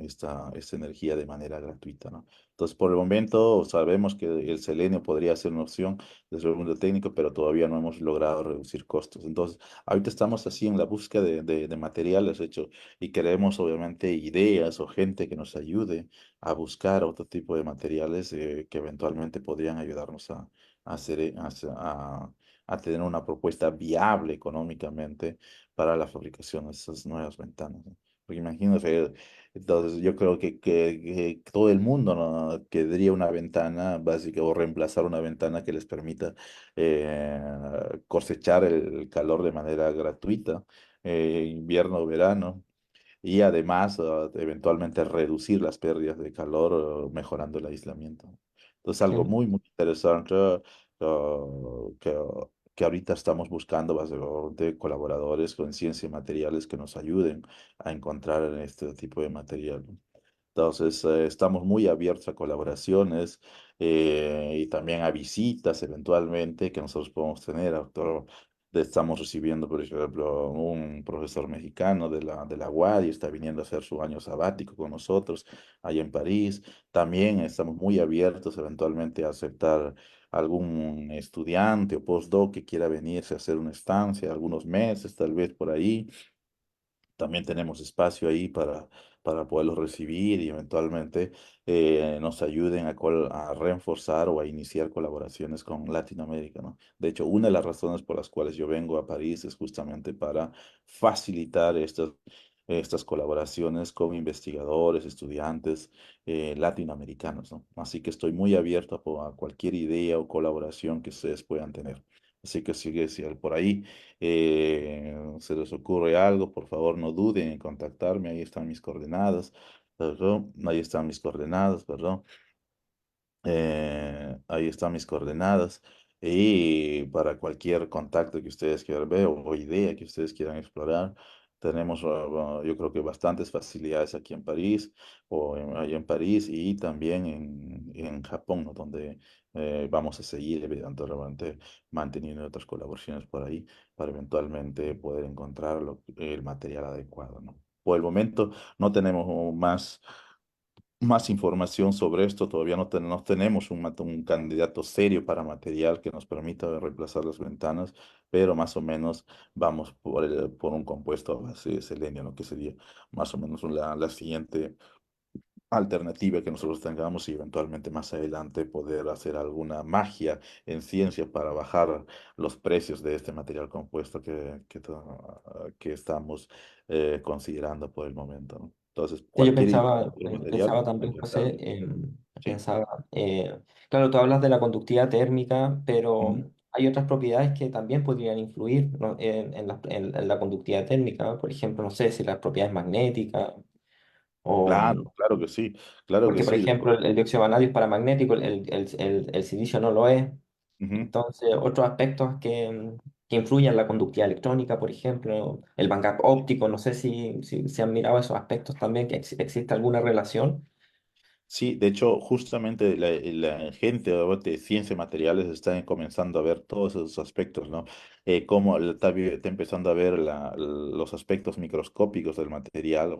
energía de manera gratuita, ¿no? Entonces, por el momento sabemos que el selenio podría ser una opción desde el mundo técnico, pero todavía no hemos logrado reducir costos. Entonces, ahorita estamos así en la búsqueda de materiales, de hecho, y queremos obviamente ideas o gente que nos ayude a buscar otro tipo de materiales que eventualmente podrían ayudarnos a hacer, a tener una propuesta viable económicamente para la fabricación de esas nuevas ventanas, ¿no? Porque imagínate, entonces yo creo que todo el mundo, ¿no?, querría una ventana básica o reemplazar una ventana que les permita cosechar el calor de manera gratuita, invierno o verano, y además eventualmente reducir las pérdidas de calor mejorando el aislamiento. Entonces algo Sí, muy, muy interesante que, que ahorita estamos buscando básicamente colaboradores con ciencia y materiales que nos ayuden a encontrar este tipo de material, ¿no? Entonces, estamos muy abiertos a colaboraciones y también a visitas eventualmente que nosotros podemos tener. Estamos recibiendo, por ejemplo, un profesor mexicano de la UAD y está viniendo a hacer su año sabático con nosotros allá en París. También estamos muy abiertos eventualmente a aceptar algún estudiante o postdoc que quiera venirse a hacer una estancia, algunos meses tal vez por ahí. También tenemos espacio ahí para poderlos recibir y eventualmente nos ayuden a reforzar o a iniciar colaboraciones con Latinoamérica, ¿no? De hecho, una de las razones por las cuales yo vengo a París es justamente para facilitar estas colaboraciones con investigadores, estudiantes latinoamericanos, ¿no? Así que estoy muy abierto a cualquier idea o colaboración que ustedes puedan tener. Así que si por ahí se les ocurre algo, por favor no duden en contactarme. Ahí están mis coordenadas, perdón. Ahí están mis coordenadas, perdón. Ahí están mis coordenadas. Y para cualquier contacto que ustedes quieran ver o idea que ustedes quieran explorar, tenemos yo creo que bastantes facilidades aquí en París allá en París y también en Japón, ¿no? Donde vamos a seguir evidentemente manteniendo otras colaboraciones por ahí para eventualmente poder encontrar el material adecuado, ¿no? Por el momento no tenemos más información sobre esto. Todavía no tenemos un candidato serio para material que nos permita reemplazar las ventanas, pero más o menos vamos por un compuesto a base de selenio, lo que sería más o menos la siguiente alternativa que nosotros tengamos y eventualmente más adelante poder hacer alguna magia en ciencia para bajar los precios de este material compuesto que estamos considerando por el momento, ¿no? Entonces, Sí, yo cualquier pensaba, material, pensaba también, José, contactarme. Sí. pensaba, claro, tú hablas de la conductividad térmica, pero Ujú. hay otras propiedades que también podrían influir, ¿no? En la conductividad térmica, por ejemplo, no sé si las propiedades magnéticas o... Claro, claro que sí, claro que Porque, por sí. ejemplo, el dióxido de vanadio es paramagnético, el silicio no lo es. Ujú. Entonces, otros aspectos que influyen en la conductividad electrónica, por ejemplo, el backup óptico, no sé si se han mirado esos aspectos también, que existe alguna relación. Sí, de hecho, justamente la gente de ciencia y materiales está comenzando a ver todos esos aspectos, ¿no? Cómo está empezando a ver los aspectos microscópicos del material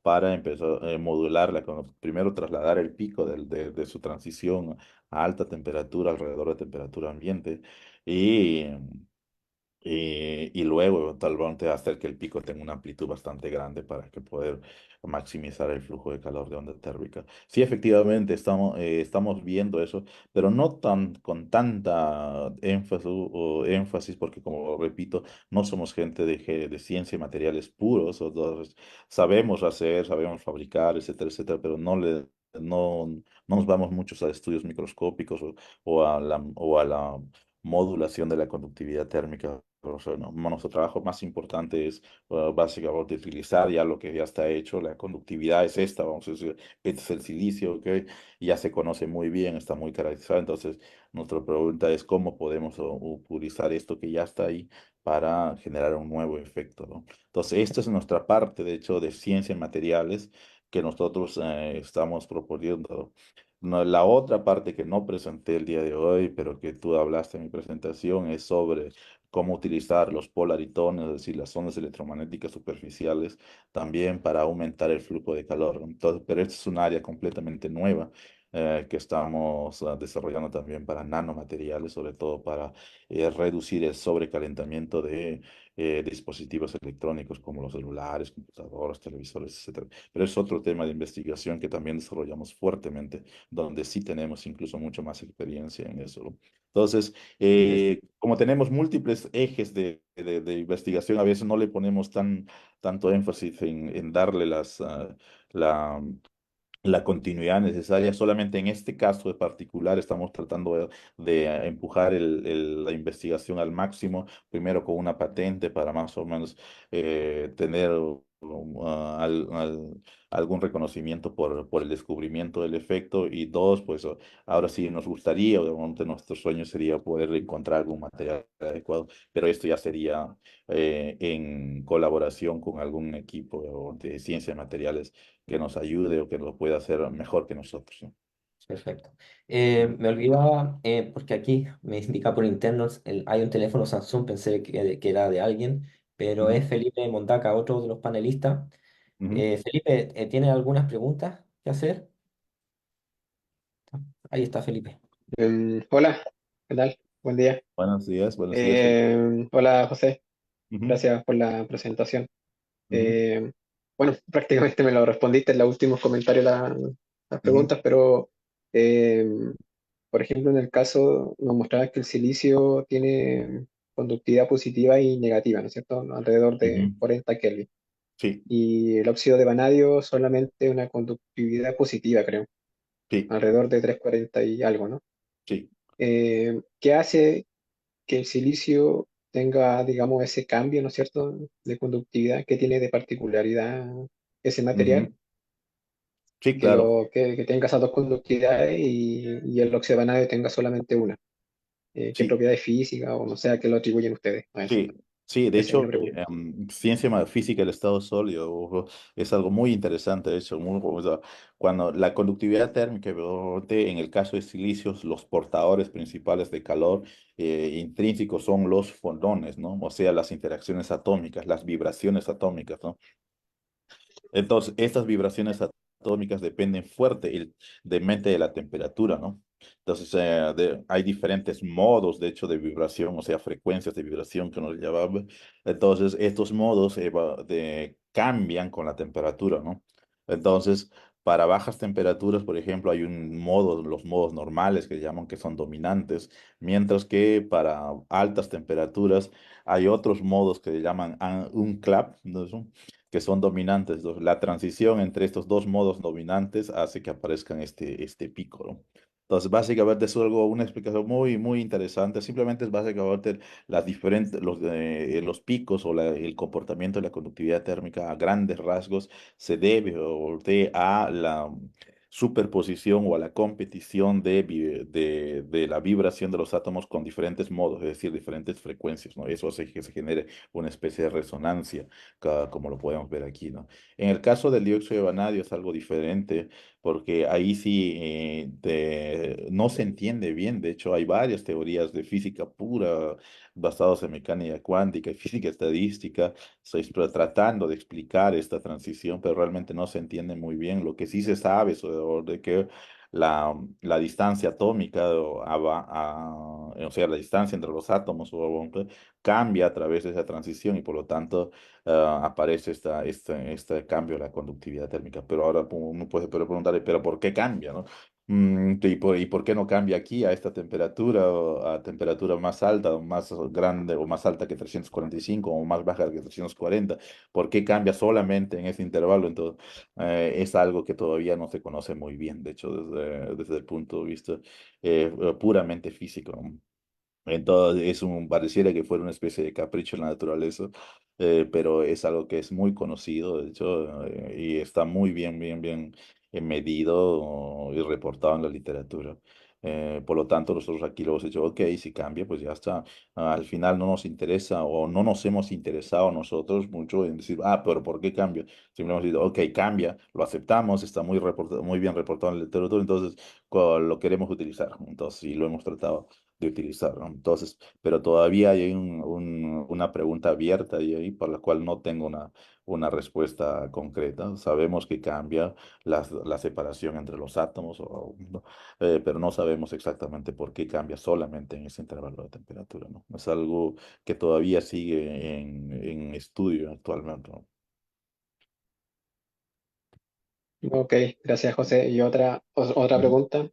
para empezar a modularla, primero trasladar el pico de su transición a alta temperatura alrededor de temperatura ambiente y y luego eventualmente hacer que el pico tenga una amplitud bastante grande para que poder maximizar el flujo de calor de onda térmica. Sí, efectivamente estamos viendo eso, pero no con tanta énfasis, porque como repito, no somos gente de ciencia y materiales puros, entonces sabemos hacer, sabemos fabricar, etcétera, etcétera, pero no nos vamos muchos a estudios microscópicos o a la modulación de la conductividad térmica. O sea, nuestro trabajo más importante es básicamente utilizar ya lo que ya está hecho. La conductividad es esta, vamos a decir, este es el silicio, ¿ok? Ya se conoce muy bien, está muy caracterizado. Entonces, nuestra pregunta es cómo podemos utilizar esto que ya está ahí para generar un nuevo efecto, ¿no? Entonces, esta es nuestra parte, de hecho, de ciencia en materiales que nosotros estamos proponiendo. No, la otra parte que no presenté el día de hoy, pero que tú hablaste en mi presentación, es sobre cómo utilizar los polaritones, es decir, las ondas electromagnéticas superficiales, también para aumentar el flujo de calor. Entonces, pero esta es un área completamente nueva que estamos desarrollando también para nanomateriales, sobre todo para reducir el sobrecalentamiento de dispositivos electrónicos como los celulares, computadoras, televisores, etcétera. Pero es otro tema de investigación que también desarrollamos fuertemente donde sí tenemos incluso mucho más experiencia en eso, ¿no? Entonces, como tenemos múltiples ejes de investigación, a veces no le ponemos tanto énfasis en darle la, la continuidad necesaria. Solamente en este caso de particular estamos tratando de empujar la investigación al máximo, primero con una patente para más o menos tener algún reconocimiento por el descubrimiento del efecto y dos, pues ahora sí nos gustaría, obviamente nuestro sueño sería poder encontrar algún material adecuado, pero esto ya sería en colaboración con algún equipo de ciencia de materiales que nos ayude o que lo pueda hacer mejor que nosotros, ¿no? Perfecto. Ujú, Me olvidaba, porque aquí me indica por internos, hay un teléfono Samsung, pensé que era de alguien, pero ujú, es Felipe Mondaca, otro de los panelistas. ujú. Felipe, ¿tiene algunas preguntas que hacer? Ahí está Felipe. Hola, ¿qué tal? Buen día. Buenos días, Felipe. Hola, José. Ujú, Gracias por la presentación. ujú, Eh, bueno, prácticamente me lo respondiste en los últimos comentarios las ujú, preguntas, pero eh, por ejemplo, en el caso nos mostraba que el silicio tiene conductividad positiva y negativa, ¿no es cierto? Alrededor de ujú. 40 Kelvin. Sí, Y el óxido de vanadio solamente una conductividad positiva, creo, sí, alrededor de 340 y algo, ¿no? sí. ¿Qué hace? que el silicio tenga, digamos, ese cambio, ¿no es cierto?, de conductividad que tiene de particularidad ese material, Ujú. Sí, claro. que tenga esas dos conductividades y el óxido de vanadio tenga solamente una. ¿Qué Sí, propiedades físicas o no sé a qué lo atribuyen ustedes a eso? sí, sí, de Esa es una hecho, pregunta. física del estado sólido es algo muy interesante, de hecho, o sea, cuando la conductividad térmica, obviamente, en el caso de silicios, los portadores principales de calor intrínsecos son los fotones, ¿no? O sea, las interacciones atómicas, las vibraciones atómicas, ¿no? Entonces, estas vibraciones atómicas dependen fuertemente de la temperatura, ¿no? Entonces, hay diferentes modos, de hecho, de vibración, o sea, frecuencias de vibración que nos llamamos. Entonces, estos modos cambian con la temperatura, ¿no? Entonces, para bajas temperaturas, por ejemplo, hay un modo, los modos normales que llaman que son dominantes, mientras que para altas temperaturas hay otros modos que se llaman un clap, ¿no? Que son dominantes. La transición entre estos dos modos dominantes hace que aparezcan este pico, ¿no? Entonces, básicamente es algo, una explicación muy, muy interesante. Simplemente es básicamente los picos o el comportamiento de la conductividad térmica a grandes rasgos se debe a la superposición o a la competición de la vibración de los átomos con diferentes modos, es decir, diferentes frecuencias, ¿no? Eso hace que se genere una especie de resonancia como lo podemos ver aquí, ¿no? En el caso del dióxido de vanadio es algo diferente, porque ahí sí no se entiende bien. De hecho, hay varias teorías de física pura basadas en mecánica cuántica y física estadística, tratando de explicar esta transición, pero realmente no se entiende muy bien. Lo que sí se sabe es de que la distancia atómica, o sea, la distancia entre los átomos cambia a través de esa transición y por lo tanto aparece este cambio de la conductividad térmica. Pero ahora uno puede preguntarle, ¿pero por qué cambia, no? ¿Y por qué no cambia aquí a esta temperatura, o a temperatura más alta, o más grande, o más alta que 345, o más baja que 340? ¿Por qué cambia solamente en ese intervalo? Entonces, es algo que todavía no se conoce muy bien, de hecho, desde el punto de vista puramente físico, ¿no? Entonces, pareciera que fuera una especie de capricho en la naturaleza, pero es algo que es muy conocido, de hecho, y está muy bien, bien, bien medido y reportado en la literatura. Por lo tanto, nosotros aquí lo hemos hecho, ok, si cambia, pues ya está. Al final no nos interesa o no nos hemos interesado nosotros mucho en decir, pero ¿por qué cambia? Simplemente hemos dicho, ok, cambia, lo aceptamos, está muy bien reportado en la literatura, entonces lo queremos utilizar. Entonces, sí, lo hemos tratado de utilizar, ¿no? Entonces, pero todavía hay una pregunta abierta ahí por la cual no tengo una respuesta concreta. Sabemos que cambia la separación entre los átomos, ¿no? Pero no sabemos exactamente por qué cambia solamente en ese intervalo de temperatura, ¿no? Es algo que todavía sigue en estudio actualmente, ¿no? Ok, gracias José. Y otra Ujú, pregunta.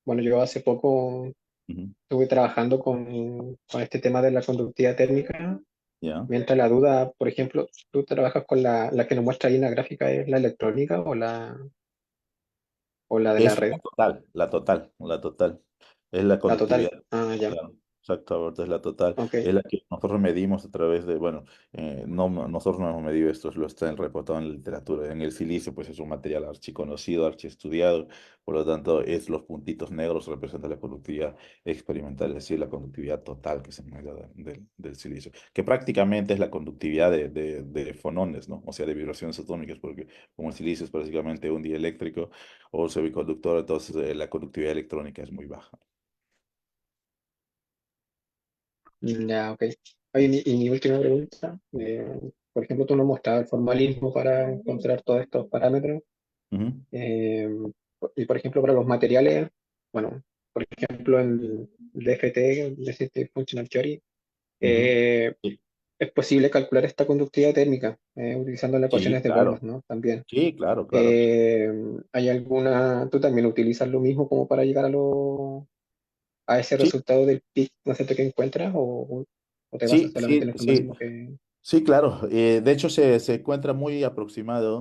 Bueno, yo hace poco ujú. estuve trabajando con este tema de la conductividad térmica. ¿Ya? Me entra la duda, por ejemplo, ¿tú trabajas con la que nos muestra ahí en la gráfica, es la electrónica o la de la Es red? la total. Es la La conductividad. total. Ah, ya. Claro, exactamente, es la total. Ok. Es la que nosotros medimos a través de, bueno, nosotros no hemos medido esto, lo está reportado en la literatura. En el silicio, pues es un material archiconocido, archiestudiado, por lo tanto, los puntitos negros representan la conductividad experimental, es decir, la conductividad total que se mide del silicio, que prácticamente es la conductividad de fonones, ¿no? O sea, de vibraciones atómicas, porque como el silicio es prácticamente un dieléctrico o semiconductor, entonces la conductividad electrónica es muy baja. Ya, ok. Oye, y mi última pregunta. Por ejemplo, tú nos mostrabas el formalismo para encontrar todos estos parámetros. Ujú. Eh, y por ejemplo, para los materiales, bueno, por ejemplo, el DFT, Density Functional Theory, Ujú. eh, Sí, es posible calcular esta conductividad térmica utilizando las sí, ecuaciones de claro. Boltzmann, ¿no? También. Sí, claro, claro. ¿Hay tú también utilizas lo mismo como para llegar a ese Sí, resultado del PIC, no sé qué encuentras, o te basas sí, solamente en sí, el sí. formalismo que... Sí, claro. De hecho, se encuentra muy aproximado,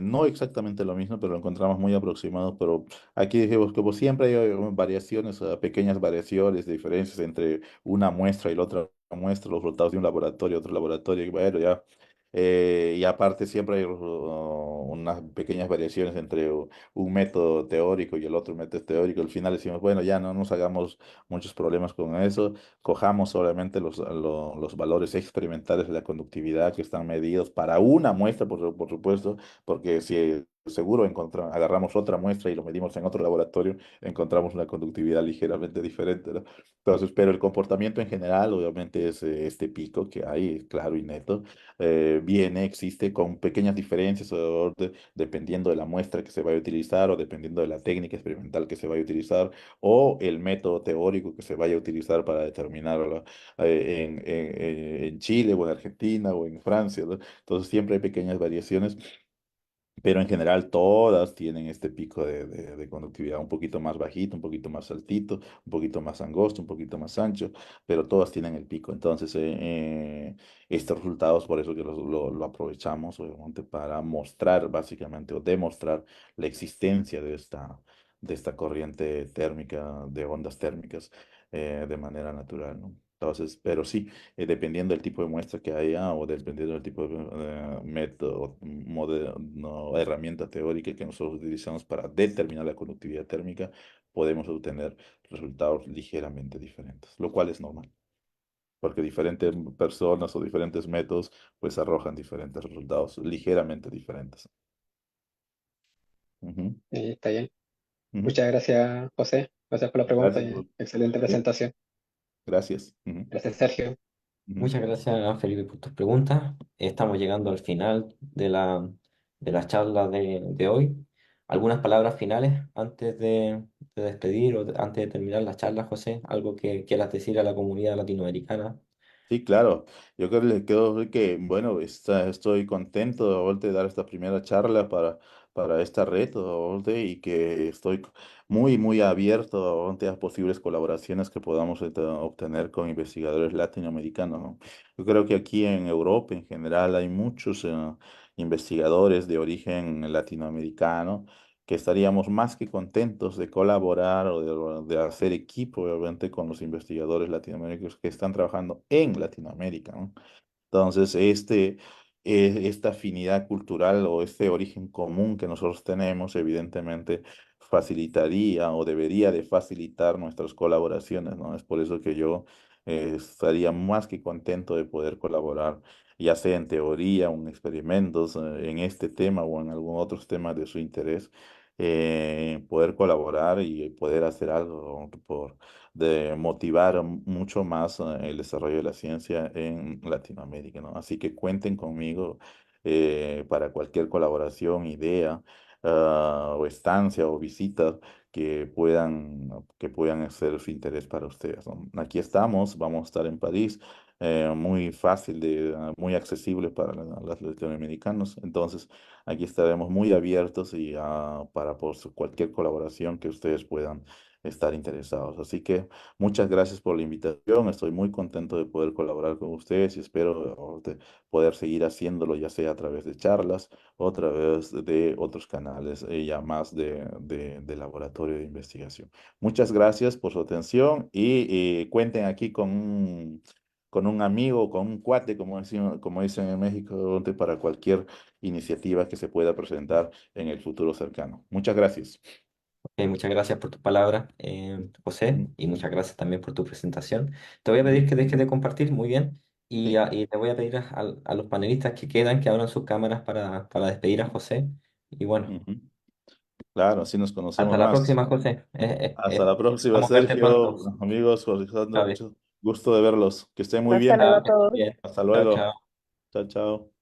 no exactamente lo mismo, pero lo encontramos muy aproximado. Pero aquí dijimos, como siempre, hay variaciones, pequeñas variaciones, diferencias entre una muestra y la otra muestra, los resultados de un laboratorio, otro laboratorio, y bueno, ya. Y aparte, siempre hay unas pequeñas variaciones entre un método teórico y el otro método teórico. Al final decimos, bueno, ya no nos hagamos muchos problemas con eso, cojamos solamente los valores experimentales de la conductividad que están medidos para una muestra, por supuesto, porque si seguro agarramos otra muestra y lo medimos en otro laboratorio, encontramos una conductividad ligeramente diferente, ¿no? Entonces, pero el comportamiento en general, obviamente, es este pico que hay, claro y neto, existe con pequeñas diferencias dependiendo de la muestra que se vaya a utilizar o dependiendo de la técnica experimental que se vaya a utilizar o el método teórico que se vaya a utilizar para determinarlo en Chile o en Argentina o en Francia, ¿no? Entonces siempre hay pequeñas variaciones, pero en general todas tienen este pico de conductividad un poquito más bajito, un poquito más altito, un poquito más angosto, un poquito más ancho, pero todas tienen el pico. Entonces, estos resultados, por eso que lo aprovechamos, obviamente, para mostrar básicamente o demostrar la existencia de esta corriente térmica, de ondas térmicas, de manera natural, ¿no? Entonces, pero sí, dependiendo del tipo de muestra que haya o dependiendo del tipo de método, no, herramienta teórica que nosotros utilizamos para determinar la conductividad térmica, podemos obtener resultados ligeramente diferentes, lo cual es normal, porque diferentes personas o diferentes métodos pues arrojan diferentes resultados ligeramente diferentes. Ujú, Está bien. ujú. Muchas gracias, José. Gracias por la pregunta Gracias. y excelente Sí, presentación. gracias. Ujú, Gracias, Sergio. ujú. Muchas gracias, Felipe, por tus preguntas. Estamos llegando al final de la charla de hoy. ¿Algunas palabras finales antes de despedir o antes de terminar la charla, José? ¿Algo que quieras decir a la comunidad latinoamericana? Sí, claro. Yo creo que le quedo que, bueno, estoy contento de dar esta primera charla para esta red, ahorita, y que estoy muy, muy abierto ahorita, a posibles colaboraciones que podamos obtener con investigadores latinoamericanos, ¿no? Yo creo que aquí en Europa en general hay muchos investigadores de origen latinoamericano que estaríamos más que contentos de colaborar o de hacer equipo, obviamente, con los investigadores latinoamericanos que están trabajando en Latinoamérica, ¿no? Entonces, esta afinidad cultural o este origen común que nosotros tenemos, evidentemente, facilitaría o debería de facilitar nuestras colaboraciones, ¿no? Es por eso que yo estaría más que contento de poder colaborar, ya sea en teoría o en experimentos, en este tema o en algún otro tema de su interés, poder colaborar y poder hacer algo de motivar mucho más el desarrollo de la ciencia en Latinoamérica, ¿no? Así que cuenten conmigo para cualquier colaboración, idea, o estancia o visita que puedan hacer su interés para ustedes, ¿no? Aquí estamos, vamos a estar en París. Muy fácil, muy accesible para los latinoamericanos. Entonces, aquí estaremos muy abiertos y para cualquier colaboración que ustedes puedan estar interesados. Así que muchas gracias por la invitación. Estoy muy contento de poder colaborar con ustedes y espero poder seguir haciéndolo, ya sea a través de charlas o a través de otros canales, ya más de laboratorio de investigación. Muchas gracias por su atención y cuenten aquí con un amigo, con un cuate, como dicen en México, para cualquier iniciativa que se pueda presentar en el futuro cercano. Muchas gracias. Muchas gracias por tus palabras, José, Ujú, y muchas gracias también por tu presentación. Te voy a pedir ujú. que dejes de compartir, muy bien, Sí. y te voy a pedir a los panelistas que quedan que abran sus cámaras para despedir a José. Y bueno, Ujú. Claro, así nos conocemos hasta la más. próxima, José. Hasta la próxima, Esperamos verte Sergio, pronto. amigos, Alejandro, Chao, mucho gusto de verlos. Que estén muy Hasta bien. luego a chao, todos. bien. Hasta Chao, luego. chao. Chao, chao.